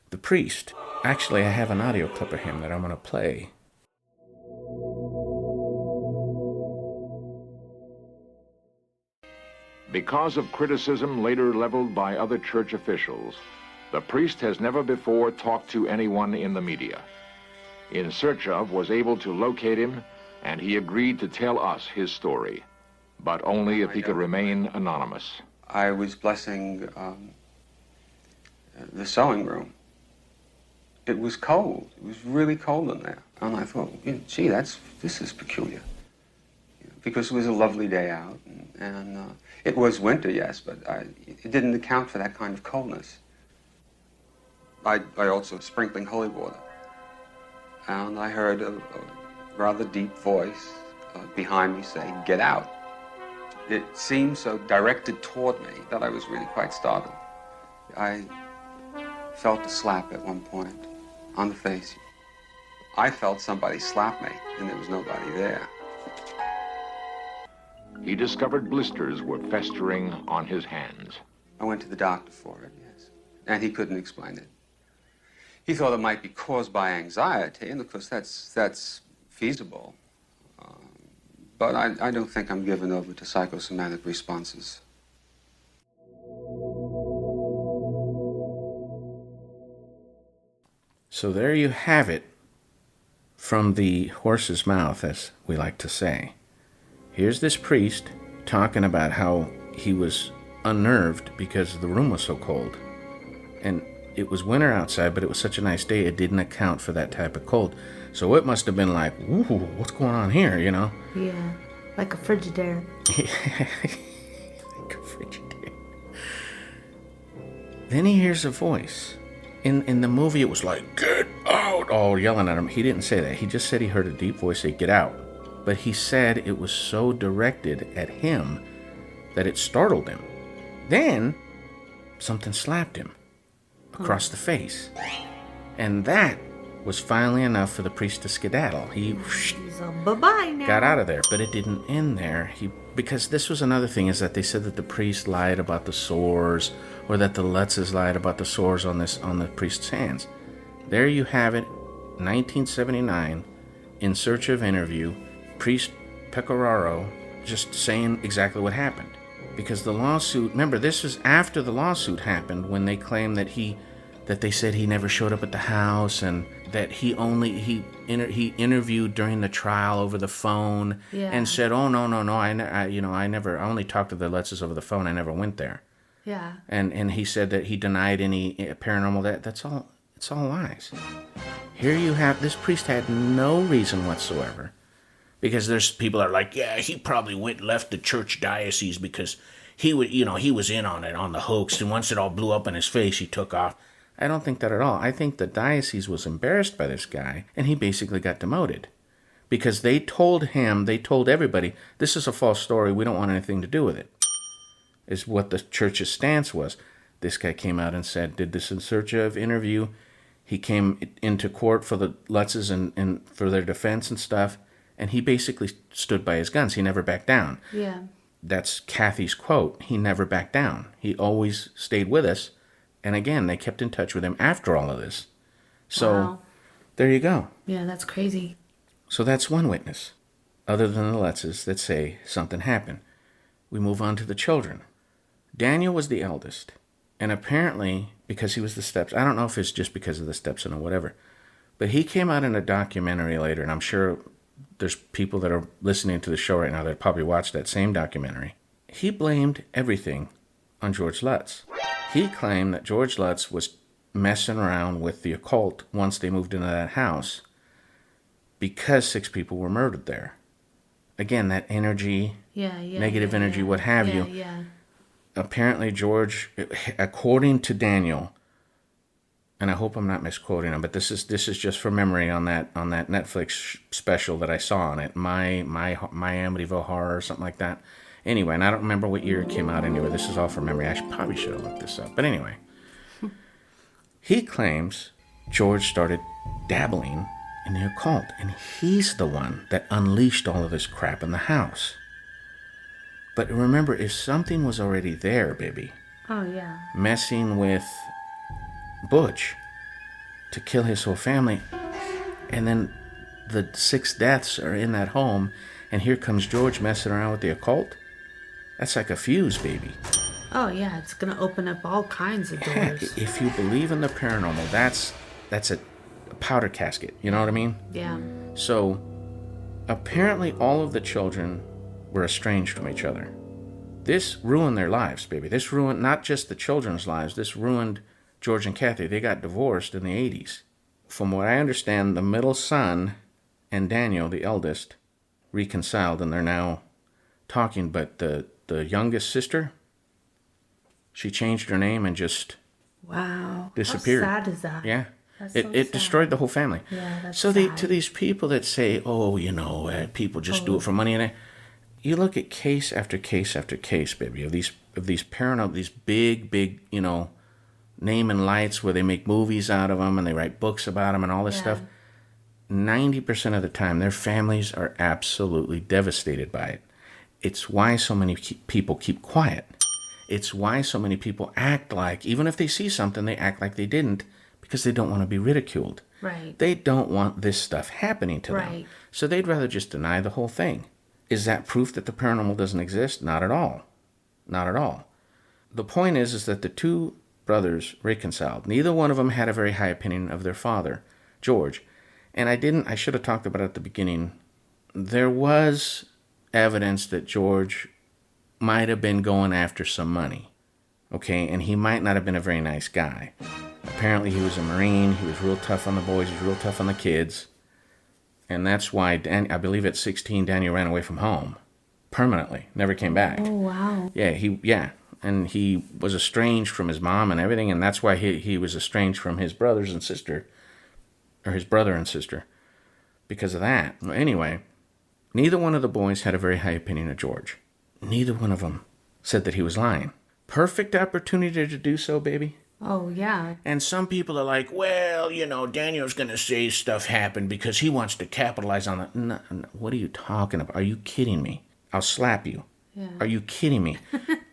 the priest, actually, I have an audio clip of him that I'm going to play. Because of criticism later leveled by other church officials, the priest has never before talked to anyone in the media. In Search Of was able to locate him, and he agreed to tell us his story, but only if he could remain anonymous. I was blessing the sewing room. It was cold. It was really cold in there. And I thought, gee, this is peculiar. Because it was a lovely day out. And it was winter, yes, but it didn't account for that kind of coldness. I also was sprinkling holy water. And I heard a rather deep voice behind me say, "Get out." It seemed so directed toward me that I was really quite startled. I felt a slap at one point on the face. I felt somebody slap me, and there was nobody there. He discovered blisters were festering on his hands. I went to the doctor for it, yes, and he couldn't explain it. He thought it might be caused by anxiety, and of course that's feasible. But I don't think I'm given over to psychosomatic responses. So there you have it, from the horse's mouth, as we like to say. Here's this priest talking about how he was unnerved because the room was so cold. And it was winter outside, but it was such a nice day, it didn't account for that type of cold. So it must have been like, ooh, what's going on here, Yeah. Like a Frigidaire. Like a Frigidaire. Then he hears a voice. In the movie, it was like, get out, all yelling at him. He didn't say that. He just said he heard a deep voice say, get out. But he said it was so directed at him that it startled him. Then something slapped him across the face. And that was finally enough for the priest to skedaddle. He Bye-bye now. got out of there, but it didn't end there. Because this was another thing, is that they said that the priest lied about the sores, or that the Lutzes lied about the sores on the priest's hands. There you have it, 1979, In Search of Interview, Priest Pecoraro just saying exactly what happened. Because the lawsuit, remember, this was after the lawsuit happened, when they claimed that they said he never showed up at the house, and that he interviewed during the trial over the phone, and said, "Oh no, I only talked to the Lutzes over the phone. I never went there." Yeah. And he said that he denied any paranormal. That's all. It's all lies. Here you have this priest had no reason whatsoever, because there's people that are like, yeah, he probably left the church diocese because he was in on it, on the hoax, and once it all blew up in his face, he took off. I don't think that at all. I think the diocese was embarrassed by this guy, and he basically got demoted. Because they told everybody, this is a false story, we don't want anything to do with it, is what the church's stance was. This guy came out and said, did this In Search of Interview. He came into court for the Lutzes and for their defense and stuff, and he basically stood by his guns. He never backed down. Yeah. That's Kathy's quote. He never backed down. He always stayed with us. And again, they kept in touch with him after all of this. So, wow. There you go. Yeah, that's crazy. So that's one witness, other than the Lutzes, that say something happened. We move on to the children. Daniel was the eldest. And apparently, because he was the stepson, I don't know if it's just because of the stepson or whatever, but he came out in a documentary later, and I'm sure there's people that are listening to the show right now that probably watched that same documentary. He blamed everything on George Lutz. He claimed that George Lutz was messing around with the occult once they moved into that house because 6 people were murdered there. Again, that energy, negative energy, what have you. Yeah. Apparently George, according to Daniel, and I hope I'm not misquoting him, but this is just from memory on that Netflix special that I saw on it, my Amityville Horror or something like that. Anyway, and I don't remember what year it came out anyway. This is all from memory. Probably should have looked this up. But anyway, he claims George started dabbling in the occult, and he's the one that unleashed all of this crap in the house. But remember, if something was already there, baby, Oh, yeah. messing with Butch to kill his whole family, and then the 6 deaths are in that home, and here comes George messing around with the occult, that's like a fuse, baby. Oh, yeah. It's going to open up all kinds of Heck, doors. if you believe in the paranormal, that's a powder casket, you know what I mean? Yeah. So, apparently all of the children were estranged from each other. This ruined their lives, baby. This ruined not just the children's lives, this ruined George and Kathy. They got divorced in the 80s. From what I understand, the middle son and Daniel, the eldest, reconciled, and they're now talking, but the youngest sister, she changed her name and just Wow. disappeared. How sad is that? Yeah. That's It so sad. destroyed the whole family. Yeah, that's so sad. to these people that say, oh, people just do it for money, and you look at case after case after case, baby, of these paranormal, these big, name and lights where they make movies out of them and they write books about them and all this stuff. 90% of the time, their families are absolutely devastated by it. It's why so many people keep quiet. It's why so many people act like, even if they see something, they act like they didn't, because they don't want to be ridiculed. Right. They don't want this stuff happening to them. Right. So they'd rather just deny the whole thing. Is that proof that the paranormal doesn't exist? Not at all. Not at all. The point is that the 2 brothers reconciled. Neither one of them had a very high opinion of their father, George. And I should have talked about it at the beginning. There was evidence that George might have been going after some money. Okay, and he might not have been a very nice guy. Apparently he was a Marine. He was real tough on the boys. He was real tough on the kids. And that's why, I believe at 16, Daniel ran away from home. Permanently. Never came back. Oh, wow. Yeah, and he was estranged from his mom and everything, and that's why he was estranged from his brothers and sister, or his brother and sister, because of that. Well, anyway, neither one of the boys had a very high opinion of George. Neither one of them said that he was lying. Perfect opportunity to do so, baby. Oh, yeah. And some people are like, well, Daniel's going to say stuff happened because he wants to capitalize on it. No, what are you talking about? Are you kidding me? I'll slap you. Yeah. Are you kidding me?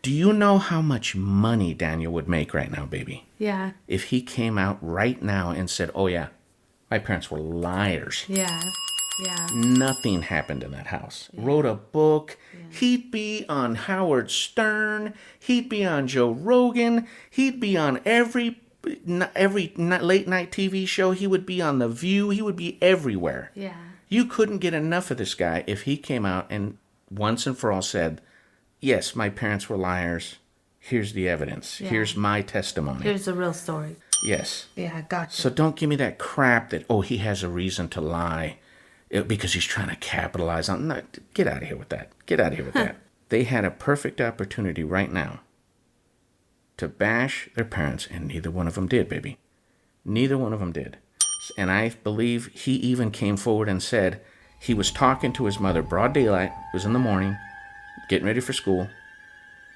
Do you know how much money Daniel would make right now, baby? Yeah. If he came out right now and said, oh, yeah, my parents were liars. Yeah. Yeah. Nothing happened in that house. Yeah. Wrote a book. Yeah. He'd be on Howard Stern. He'd be on Joe Rogan. He'd be on every late night TV show. He would be on The View. He would be everywhere. Yeah. You couldn't get enough of this guy if he came out and once and for all said, yes, my parents were liars. Here's the evidence. Yeah. Here's my testimony. Here's the real story. Yes. Yeah, gotcha. So don't give me that crap that, he has a reason to lie because he's trying to capitalize on. No, get out of here with that. Get out of here with that. They had a perfect opportunity right now to bash their parents, and neither one of them did, baby. Neither one of them did. And I believe he even came forward and said he was talking to his mother, broad daylight, it was in the morning, getting ready for school.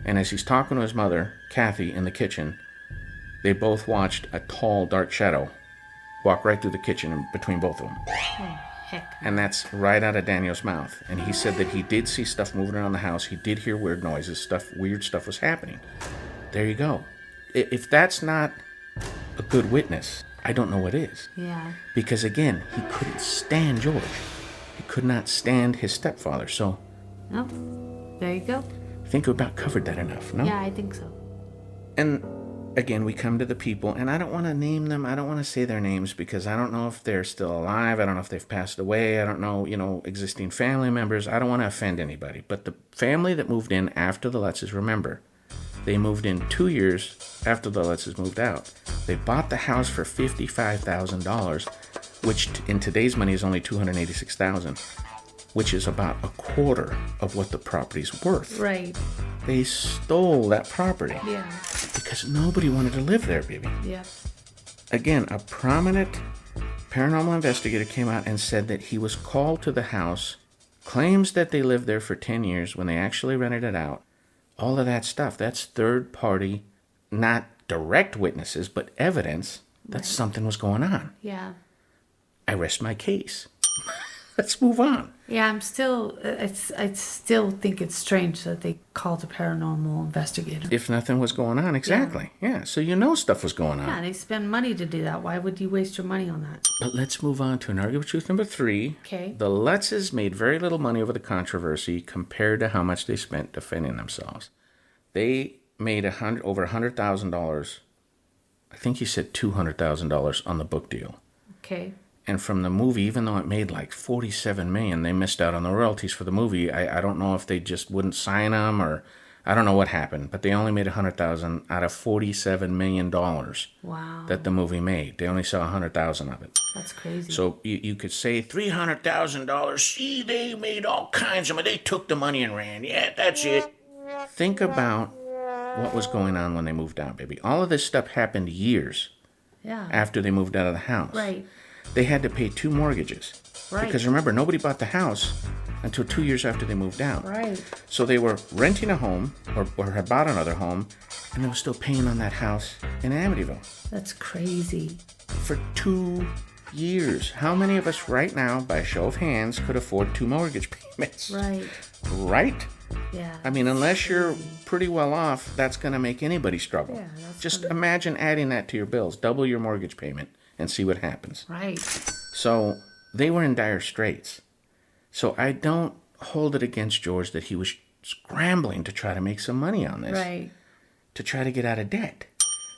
And as he's talking to his mother, Kathy, in the kitchen, they both watched a tall, dark shadow walk right through the kitchen and between both of them. Oh, heck. And that's right out of Daniel's mouth. And he said that he did see stuff moving around the house. He did hear weird noises. Weird stuff was happening. There you go. If that's not a good witness, I don't know what is. Yeah. Because again, he couldn't stand George. He could not stand his stepfather. So, no, there you go. I think we about covered that enough, no? Yeah, I think so. And again, we come to the people, and I don't want to name them. I don't want to say their names because I don't know if they're still alive. I don't know if they've passed away. I don't know, existing family members. I don't want to offend anybody. But the family that moved in after the Lutzes, remember, they moved in 2 years after the Lutzes moved out. They bought the house for $55,000, which in today's money is only $286,000, which is about a quarter of what the property's worth. Right. They stole that property. Yeah. Because nobody wanted to live there, baby. Yeah. Again, a prominent paranormal investigator came out and said that he was called to the house, claims that they lived there for 10 years when they actually rented it out. All of that stuff, that's third party, not direct witnesses, but evidence that something was going on. Yeah. I rest my case. Let's move on. Yeah, I still think it's strange that they called a paranormal investigator. If nothing was going on, exactly. Yeah, so stuff was going on. Yeah, they spend money to do that. Why would you waste your money on that? But let's move on to an argument truth number 3. Okay. The Lutzes made very little money over the controversy compared to how much they spent defending themselves. They made over $100,000. I think he said $200,000 on the book deal. Okay. And from the movie, even though it made like $47 million, they missed out on the royalties for the movie. I don't know if they just wouldn't sign them or I don't know what happened, but they only made $100,000 out of $47 million. Wow. That the movie made. They only saw $100,000 of it. That's crazy. So you could say $300,000. See, they made all kinds of money. They took the money and ran. Yeah, that's it. Think about what was going on when they moved out, baby. All of this stuff happened years after they moved out of the house. Right. They had to pay 2 mortgages. Right. Because remember, nobody bought the house until 2 years after they moved out. Right. So they were renting a home or had bought another home, and they were still paying on that house in Amityville. That's crazy. For 2 years. How many of us right now, by a show of hands, could afford 2 mortgage payments? Right. Right? Yeah. I mean, unless you're pretty well off, that's going to make anybody struggle. Yeah, Just imagine adding that to your bills. Double your mortgage payment and see what happens. Right. So they were in dire straits. So I don't hold it against George that he was scrambling to try to make some money on this. Right. To try to get out of debt.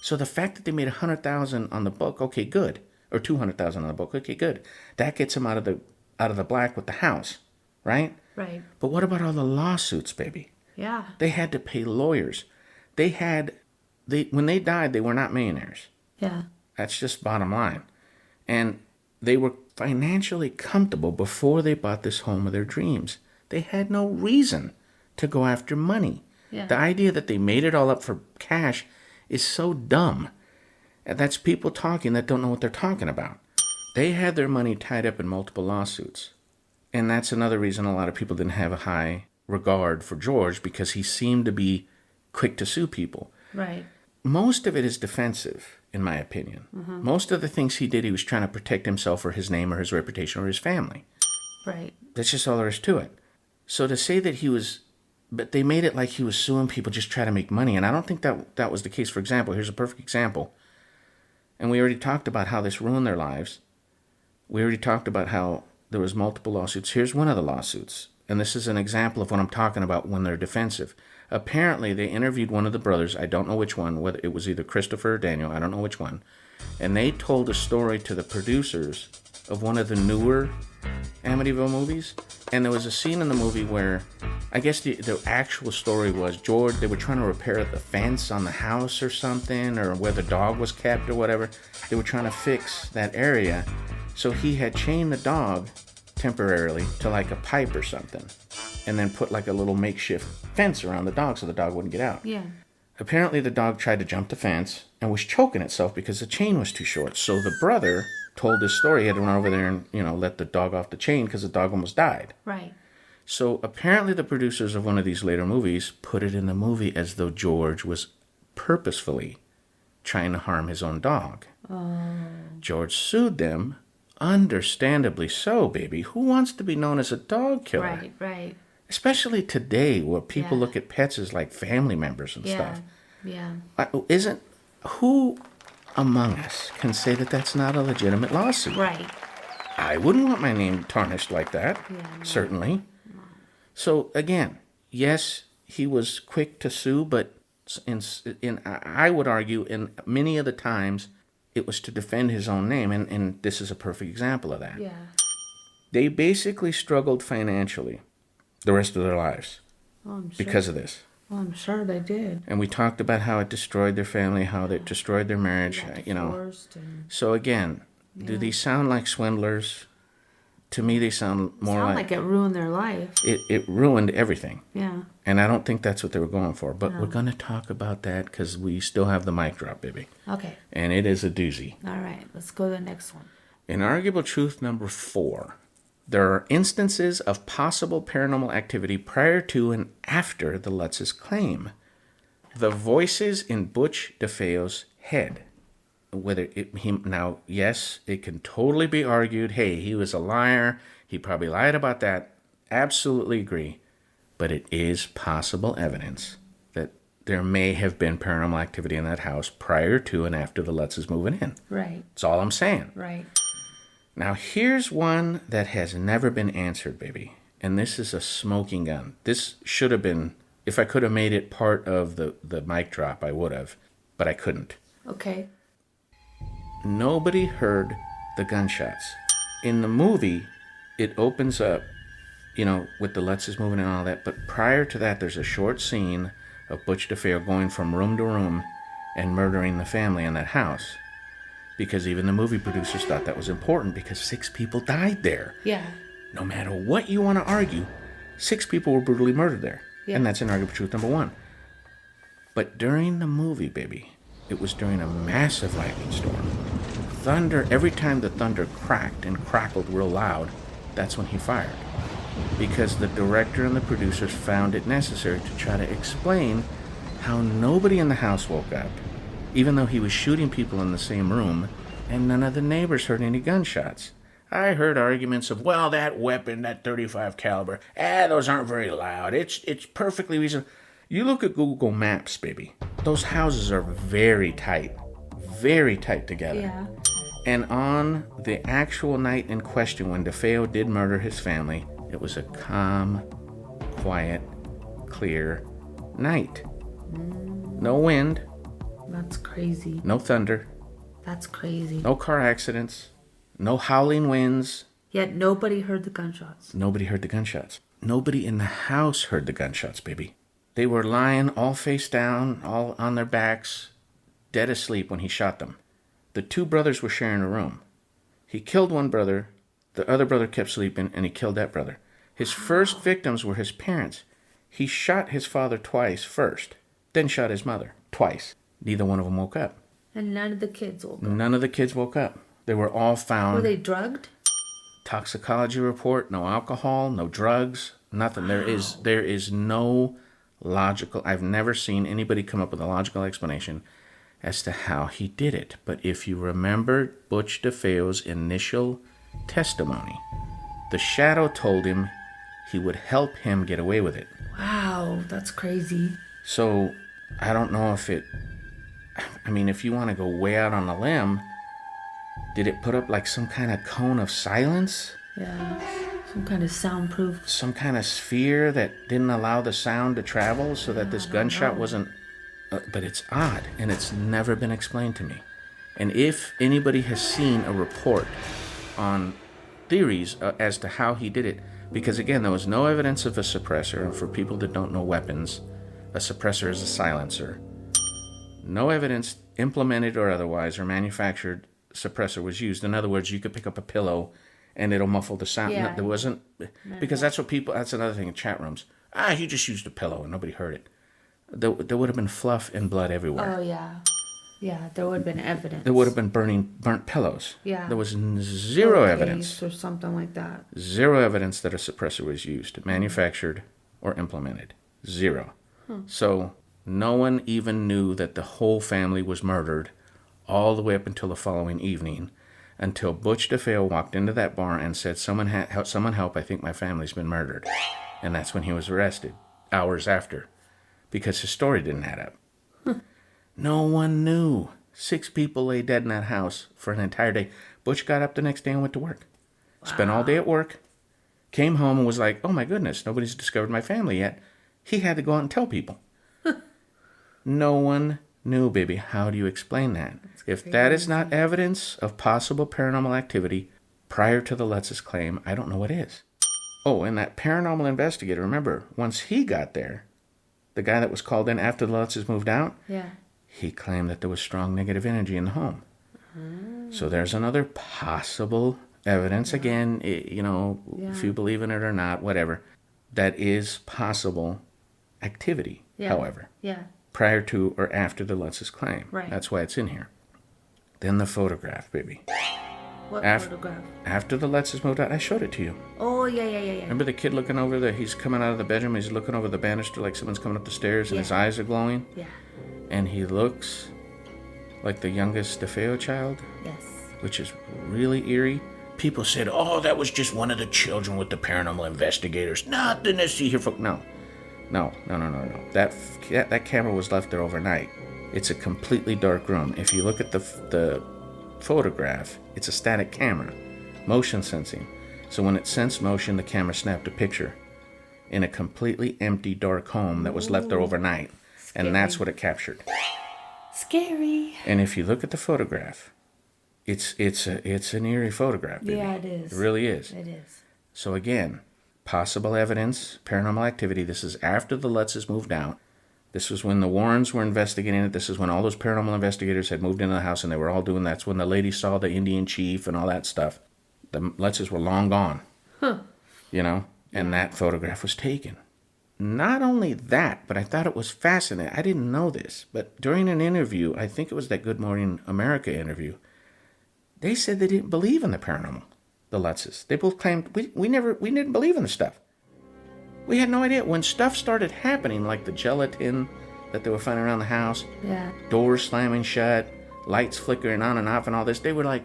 So the fact that they made $100,000 on the book, okay, good. Or $200,000 on the book, okay, good. That gets them out of the black with the house, right? Right. But what about all the lawsuits, baby? Yeah. They had to pay lawyers. When they died, they were not millionaires. Yeah. That's just bottom line. And they were financially comfortable before they bought this home of their dreams. They had no reason to go after money. Yeah. The idea that they made it all up for cash is so dumb. And that's people talking that don't know what they're talking about. They had their money tied up in multiple lawsuits. And that's another reason a lot of people didn't have a high regard for George, because he seemed to be quick to sue people. Right. Most of it is defensive, in my opinion. Most of the things he did, he was trying to protect himself or his name or his reputation or his family. Right. That's just all there is to it. So to say that he was, but they made it like he was suing people just try to make money, and I don't think that was the case. For example, here's a perfect example. And we already talked about how this ruined their lives. We already talked about how there was multiple lawsuits. Here's one of the lawsuits. And this is an example of what I'm talking about when they're defensive. Apparently, they interviewed one of the brothers. I don't know which one, whether it was either Christopher or Daniel. I don't know which one. And they told a story to the producers of one of the newer Amityville movies. And there was a scene in the movie where, I guess the actual story was George, they were trying to repair the fence on the house or something, or where the dog was kept or whatever. They were trying to fix that area. So he had chained the dog temporarily to like a pipe or something, and then put like a little makeshift fence around the dog so the dog wouldn't get out. Yeah. Apparently the dog tried to jump the fence and was choking itself because the chain was too short. So the brother told this story. He had to run over there and, let the dog off the chain because the dog almost died. Right. So apparently the producers of one of these later movies put it in the movie as though George was purposefully trying to harm his own dog. Oh. George sued them. Understandably so, baby. Who wants to be known as a dog killer? Right, right. Especially today, where people look at pets as like family members and stuff. Yeah. Who among us can say that that's not a legitimate lawsuit? Right. I wouldn't want my name tarnished like that. Yeah, no. Certainly. No. So again, yes, he was quick to sue, but I would argue in many of the times it was to defend his own name, and this is a perfect example of that. Yeah. They basically struggled financially the rest of their lives because of this. Well, I'm sure they did. And we talked about how it destroyed their family, how it destroyed their marriage, So again, do these sound like swindlers? To me, they sound more like it ruined their life. It ruined everything. Yeah. And I don't think that's what they were going for. But we're going to talk about that because we still have the mic drop, baby. Okay. And it is a doozy. All right. Let's go to the next one. Inarguable truth number 4. There are instances of possible paranormal activity prior to and after the Lutz's claim. The voices in Butch DeFeo's head. Now, yes, it can totally be argued, hey, he was a liar. He probably lied about that. Absolutely agree. But it is possible evidence that there may have been paranormal activity in that house prior to and after the Lutz's moving in. Right. That's all I'm saying. Right. Now, here's one that has never been answered, baby. And this is a smoking gun. This should have been, if I could have made it part of the mic drop, I would have. But I couldn't. Okay. Nobody heard the gunshots. In the movie, it opens up, with the Lutz's moving and all that. But prior to that, there's a short scene of Butch DeFeo going from room to room and murdering the family in that house. Because even the movie producers thought that was important because 6 people died there. Yeah. No matter what you want to argue, 6 people were brutally murdered there. Yeah. And that's inarguable truth number 1. But during the movie, baby, it was during a massive lightning storm. Thunder, every time the thunder cracked and crackled real loud, that's when he fired. Because the director and the producers found it necessary to try to explain how nobody in the house woke up, even though he was shooting people in the same room, and none of the neighbors heard any gunshots. I heard arguments of, well, that weapon, that .35 caliber, those aren't very loud. It's perfectly reasonable. You look at Google Maps, baby. Those houses are very tight together. Yeah. And on the actual night in question, when DeFeo did murder his family, it was a calm, quiet, clear night. No wind. That's crazy. No thunder. That's crazy. No car accidents. No howling winds. Yet nobody heard the gunshots. Nobody heard the gunshots. Nobody in the house heard the gunshots, baby. They were lying all face down, all on their backs, dead asleep when he shot them. The 2 brothers were sharing a room. He killed one brother, the other brother kept sleeping, and he killed that brother. His first victims were his parents. He shot his father twice first, then shot his mother twice. Neither one of them woke up. And none of the kids woke up. None of the kids woke up. They were all found. Were they drugged? Toxicology report, no alcohol, no drugs, nothing. Wow. There is no logical, I've never seen anybody come up with a logical explanation as to how he did it. But if you remember Butch DeFeo's initial testimony, the shadow told him he would help him get away with it. Wow, that's crazy. So, I don't know if if you want to go way out on a limb, did it put up like some kind of cone of silence? Yeah, some kind of soundproof. Some kind of sphere that didn't allow the sound to travel so that this gunshot wasn't... but it's odd, and it's never been explained to me. And if anybody has seen a report on theories as to how he did it, because again, there was no evidence of a suppressor, and for people that don't know weapons, a suppressor is a silencer. No evidence, implemented or otherwise, or manufactured suppressor was used. In other words, you could pick up a pillow and it'll muffle the sound. Yeah. No, there wasn't, because that's another thing in chat rooms. He just used a pillow and nobody heard it. There would have been fluff and blood everywhere. Oh, yeah. Yeah, there would have been evidence. There would have been burnt pillows. Yeah. There was zero evidence. Or something like that. Zero evidence that a suppressor was used, manufactured, or implemented. Zero. So no one even knew that the whole family was murdered all the way up until the following evening, until Butch DeFeo walked into that bar and said, someone help, I think my family's been murdered. And that's when he was arrested, hours after, because his story didn't add up. No one knew. 6 people lay dead in that house for an entire day. Butch got up the next day and went to work. Wow. Spent all day at work. Came home and was like, oh my goodness, nobody's discovered my family yet. He had to go out and tell people. No one knew, baby. How do you explain that? If that is not evidence of possible paranormal activity prior to the Lutz's claim, I don't know what is. Oh, and that paranormal investigator, remember, once he got there, the guy that was called in after the Lutz's moved out, he claimed that there was strong negative energy in the home. So there's another possible evidence. Again, if you believe in it or not, whatever, that is possible activity, however. Prior to or after the Lutz's claim. Right. That's why it's in here. Then the photograph, baby. What photograph? After the Lutz's moved out, I showed it to you. Oh, yeah. Remember the kid looking over there? He's coming out of the bedroom. He's looking over the banister like someone's coming up the stairs, and his eyes are glowing. Yeah. And he looks like the youngest DeFeo child. Yes. Which is really eerie. People said, oh, that was just one of the children with the paranormal investigators. Nothing to see here, folks. No. That camera was left there overnight. It's a completely dark room. If you look at the photograph, it's a static camera, motion sensing. So when it sensed motion, the camera snapped a picture in a completely empty, dark home that was left there overnight. Scary. And that's what it captured. Scary. And if you look at the photograph, it's an eerie photograph, baby. Yeah, it is. It really is. It is. So again, possible evidence, paranormal activity. This is after the Lutz's moved out. This was when the Warrens were investigating it. This is when all those paranormal investigators had moved into the house and they were all doing that. That's when the lady saw the Indian chief and all that stuff. The Lutz's were long gone. And that photograph was taken. Not only that, but I thought it was fascinating. I didn't know this, but during an interview, I think it was that Good Morning America interview, they said they didn't believe in the paranormal, the Lutz's. They both claimed we didn't believe in the stuff. We had no idea. When stuff started happening, like the gelatin that they were finding around the house, doors slamming shut, lights flickering on and off and all this, they were like,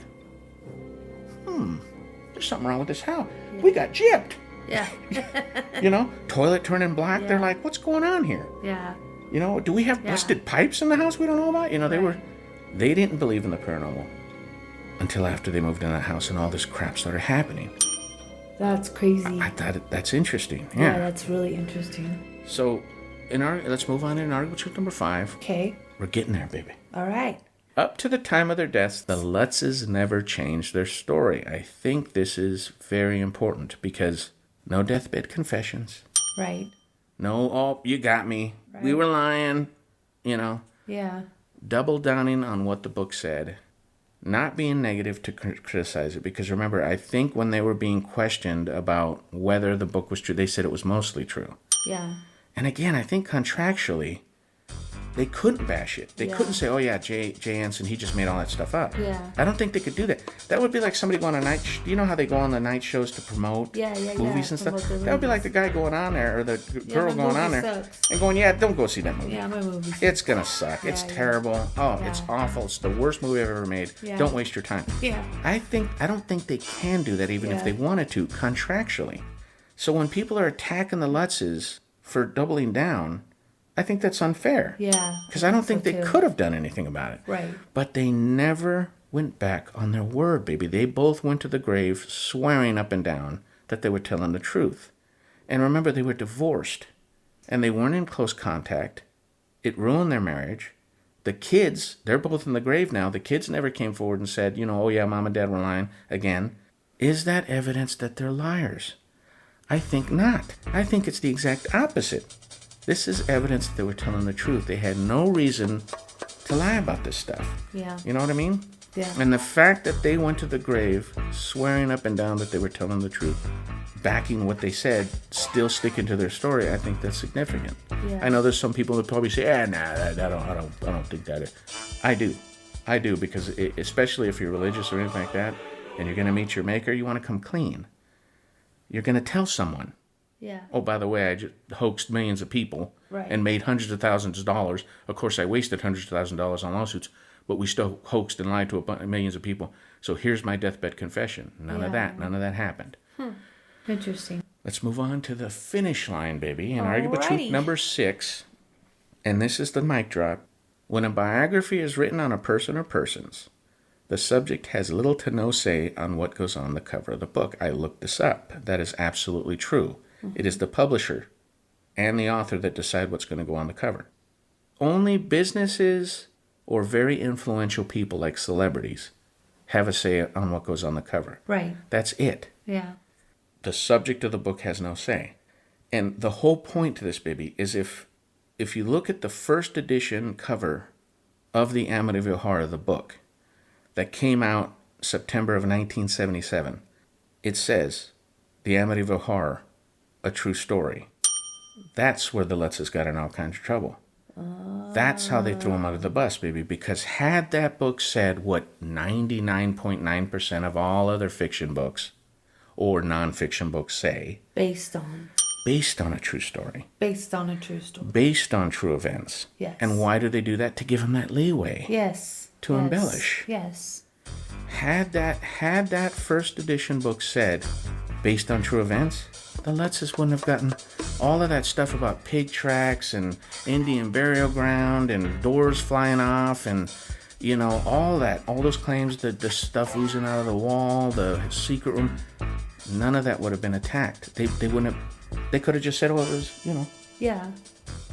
there's something wrong with this house. Yeah. We got gypped. Yeah. Toilet turning black. Yeah. They're like, what's going on here? Yeah. Do we have busted pipes in the house we don't know about? They didn't believe in the paranormal until after they moved in that house and all this crap started happening. That's crazy. I thought that's interesting. Yeah, that's really interesting. So, let's move on in article truth number 5. Okay. We're getting there, baby. All right. Up to the time of their deaths, the Lutz's never changed their story. I think this is very important because no deathbed confessions. Right. No, oh, you got me. Right. We were lying, Yeah. Double downing on what the book said. Not being negative to criticize it, because remember, I think when they were being questioned about whether the book was true, they said it was mostly true. Yeah. And again, I think contractually, they couldn't bash it. They couldn't say, oh yeah, Jay Anson, he just made all that stuff up. Yeah. I don't think they could do that. That would be like somebody going on do you know how they go on the night shows to promote movies and stuff? That would be like the guy going on there, or the girl going on there sucks. and going, yeah, don't go see that movie. Yeah, my movie sucks. It's gonna suck. It's terrible. Oh, it's awful. It's the worst movie I've ever made. Yeah. Don't waste your time. Yeah. I don't think they can do that even if they wanted to, contractually. So when people are attacking the Lutzes for doubling down, I think that's unfair. Yeah. Because I don't think they could have done anything about it. Right. But they never went back on their word, baby. They both went to the grave swearing up and down that they were telling the truth. And remember, they were divorced. And they weren't in close contact. It ruined their marriage. The kids, they're both in the grave now. The kids never came forward and said, oh yeah, mom and dad were lying again. Is that evidence that they're liars? I think not. I think it's the exact opposite. This is evidence that they were telling the truth. They had no reason to lie about this stuff. Yeah. You know what I mean? Yeah. And the fact that they went to the grave swearing up and down that they were telling the truth, backing what they said, still sticking to their story, I think that's significant. Yeah. I know there's some people that probably say, I don't think that is. I do, because especially if you're religious or anything like that, and you're going to meet your maker, you want to come clean. You're going to tell someone. Yeah. Oh, by the way, I just hoaxed millions of people and made hundreds of thousands of dollars. Of course, I wasted hundreds of thousands of dollars on lawsuits, but we still hoaxed and lied to millions of people. So here's my deathbed confession. None of that happened. Interesting. Let's move on to the finish line, baby. And argument truth number 6, and this is the mic drop. When a biography is written on a person or persons, the subject has little to no say on what goes on the cover of the book. I looked this up. That is absolutely true. It is the publisher and the author that decide what's going to go on the cover. Only businesses or very influential people like celebrities have a say on what goes on the cover. Right. That's it. Yeah. The subject of the book has no say. And the whole point to this, baby, is if you look at the first edition cover of the Amityville Horror, the book, that came out September of 1977, it says, The Amityville Horror, a true story. That's where the Lutzes got in all kinds of trouble. That's how they threw him under the bus, baby, because had that book said what 99.9% of all other fiction books or nonfiction books say, Based on a true story, based on a true story, based on true events. Yes. And why do they do that? To give them that leeway. Yes. To embellish. Yes. Had that first edition book said based on true events, the Lutzes wouldn't have gotten all of that stuff about pig tracks and Indian burial ground and doors flying off and, all those claims, that the stuff oozing out of the wall, the secret room. None of that would have been attacked. They wouldn't have. They could have just said, "Oh, it was, Yeah.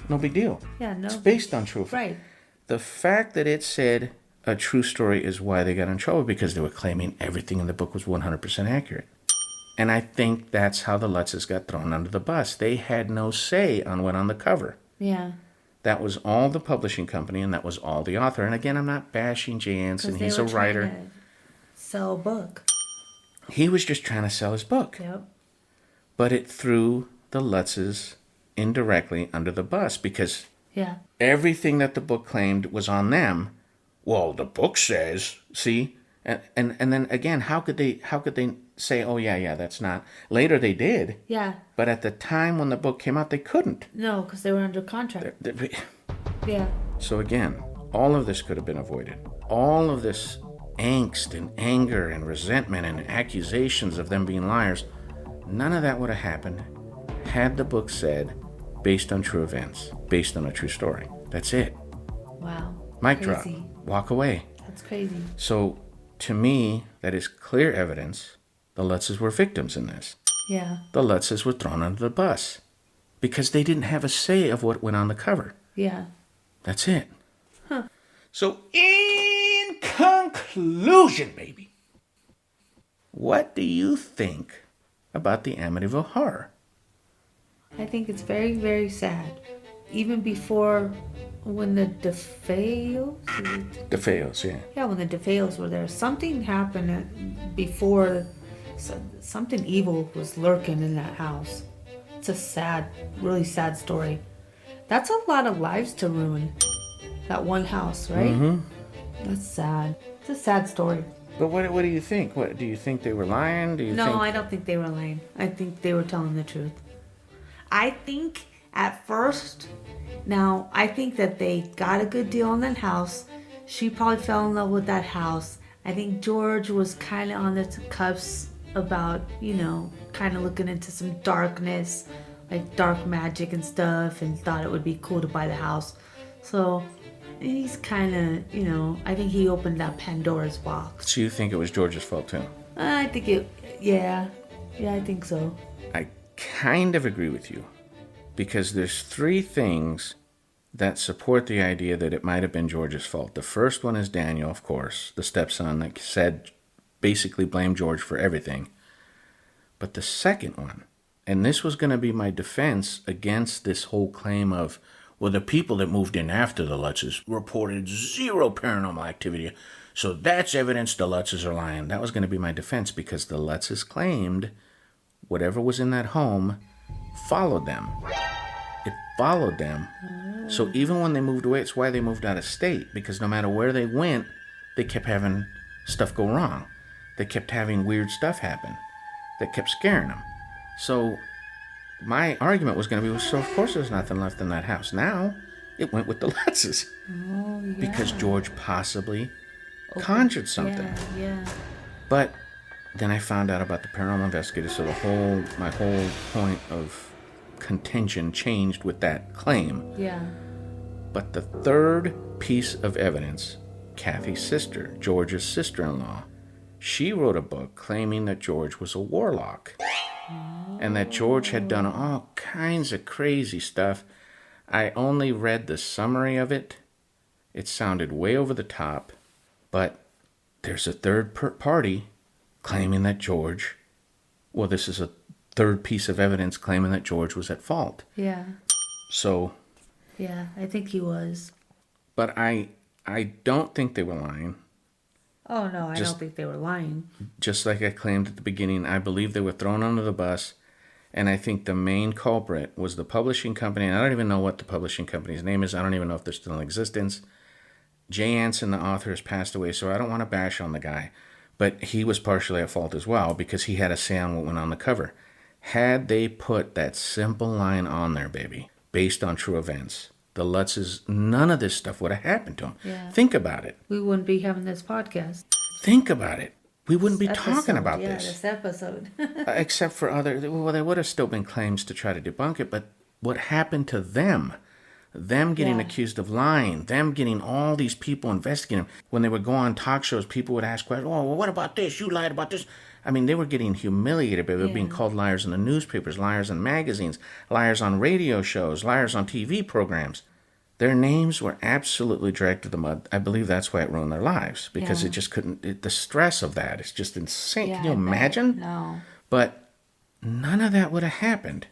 no big deal." Yeah. No. It's based on true. Right. The fact that it said a true story is why they got in trouble, because they were claiming everything in the book was 100% accurate. And I think that's how the Lutzes got thrown under the bus. They had no say on what on the cover. Yeah. That was all the publishing company, and that was all the author. And again, I'm not bashing Jay Anson. He's a writer. Sell a book. He was just trying to sell his book. Yep. But it threw the Lutzes indirectly under the bus, because everything that the book claimed was on them. Well, the book says, see? And then again, how could they say, oh yeah, that's not. Later they did. Yeah. But at the time when the book came out, they couldn't. No, because they were under contract. Yeah. So again, all of this could have been avoided. All of this angst and anger and resentment and accusations of them being liars, none of that would have happened had the book said, based on true events, based on a true story. That's it. Wow. Mic drop. Walk away. That's crazy. So, to me, that is clear evidence the Lutzes were victims in this. Yeah. The Lutzes were thrown under the bus because they didn't have a say of what went on the cover. Yeah. That's it. Huh. So, in conclusion, baby, what do you think about the Amityville Horror? I think it's very, very sad. Even before, when the DeFeos? DeFeos, yeah. Yeah, when the DeFeos were there, something happened before. Something evil was lurking in that house. It's a sad, really sad story. That's a lot of lives to ruin. That one house, right? Mm-hmm. That's sad. It's a sad story. But what do you think? What do you think they were lying? No, I don't think they were lying. I think they were telling the truth. I think at first, now I think that they got a good deal on that house. She probably fell in love with that house. I think George was kind of on the cusp about, kind of looking into some darkness, like dark magic and stuff, and thought it would be cool to buy the house. So he's kind of, I think he opened that Pandora's box. So you think it was George's fault too? I think yeah, I think so. I kind of agree with you, because there's 3 things that support the idea that it might have been George's fault. The first one is Daniel, of course, the stepson that said, basically blamed George for everything. But the second one, and this was going to be my defense against this whole claim of, well, the people that moved in after the Lutzes reported 0 paranormal activity, so that's evidence the Lutzes are lying. That was going to be my defense, because the Lutzes claimed whatever was in that home followed them. It followed them. So even when they moved away, it's why they moved out of state, because no matter where they went, they kept having stuff go wrong. They kept having weird stuff happen that kept scaring them. So my argument was going to be, so of course there's nothing left in that house. Now it went with the Lutzes. Oh, yeah. Because George possibly conjured something. Yeah. But then I found out about the paranormal investigator, so my whole point of contention changed with that claim. Yeah. But the third piece of evidence, Kathy's sister, George's sister-in-law, she wrote a book claiming that George was a warlock. And that George had done all kinds of crazy stuff. I only read the summary of it. It sounded way over the top. But there's a third party claiming that George... Well, this is a third piece of evidence claiming that George was at fault. Yeah. So... Yeah, I think he was. But I don't think they were lying. Oh, no, I don't think they were lying. Just like I claimed at the beginning, I believe they were thrown under the bus. And I think the main culprit was the publishing company. And I don't even know what the publishing company's name is. I don't even know if they're still in existence. Jay Anson, the author, has passed away, so I don't want to bash on the guy. But he was partially at fault as well, because he had a say on what went on the cover. Had they put that simple line on there, baby, based on true events, the Lutzes, none of this stuff would have happened to them. Yeah. Think about it. We wouldn't be having this podcast. Think about it. We wouldn't be talking about this episode. Except for well, there would have still been claims to try to debunk it, but what happened to them? Them getting accused of lying, them getting all these people investigating them. When they would go on talk shows, people would ask questions, oh, well, what about this? You lied about this. I mean, they were getting humiliated. They were being called liars in the newspapers, liars in magazines, liars on radio shows, liars on TV programs. Their names were absolutely dragged to the mud. I believe that's why it ruined their lives, because it just couldn't, the stress of that is just insane. Can you imagine? No. But none of that would have happened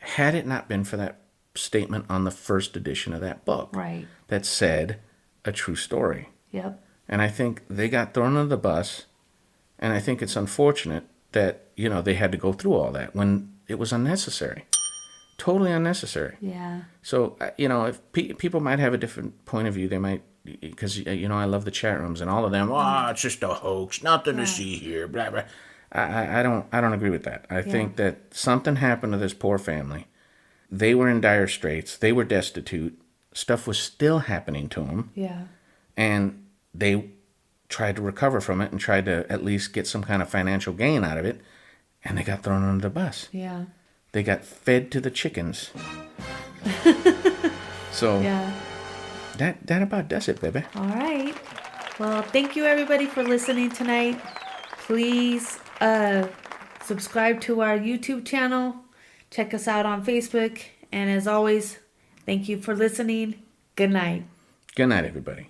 had it not been for that statement on the first edition of that book. Right. That said a true story. Yep. And I think they got thrown under the bus, and I think it's unfortunate that, they had to go through all that when it was unnecessary. Totally unnecessary. Yeah. So, if people might have a different point of view, they might, because, I love the chat rooms and all of them, it's just a hoax, nothing to see here, blah, blah. I don't agree with that. I think that something happened to this poor family. They were in dire straits. They were destitute. Stuff was still happening to them. Yeah. And they tried to recover from it and tried to at least get some kind of financial gain out of it. And they got thrown under the bus. Yeah. They got fed to the chickens. So that about does it, baby. All right. Well, thank you everybody for listening tonight. Please subscribe to our YouTube channel. Check us out on Facebook. And as always, thank you for listening. Good night. Good night, everybody.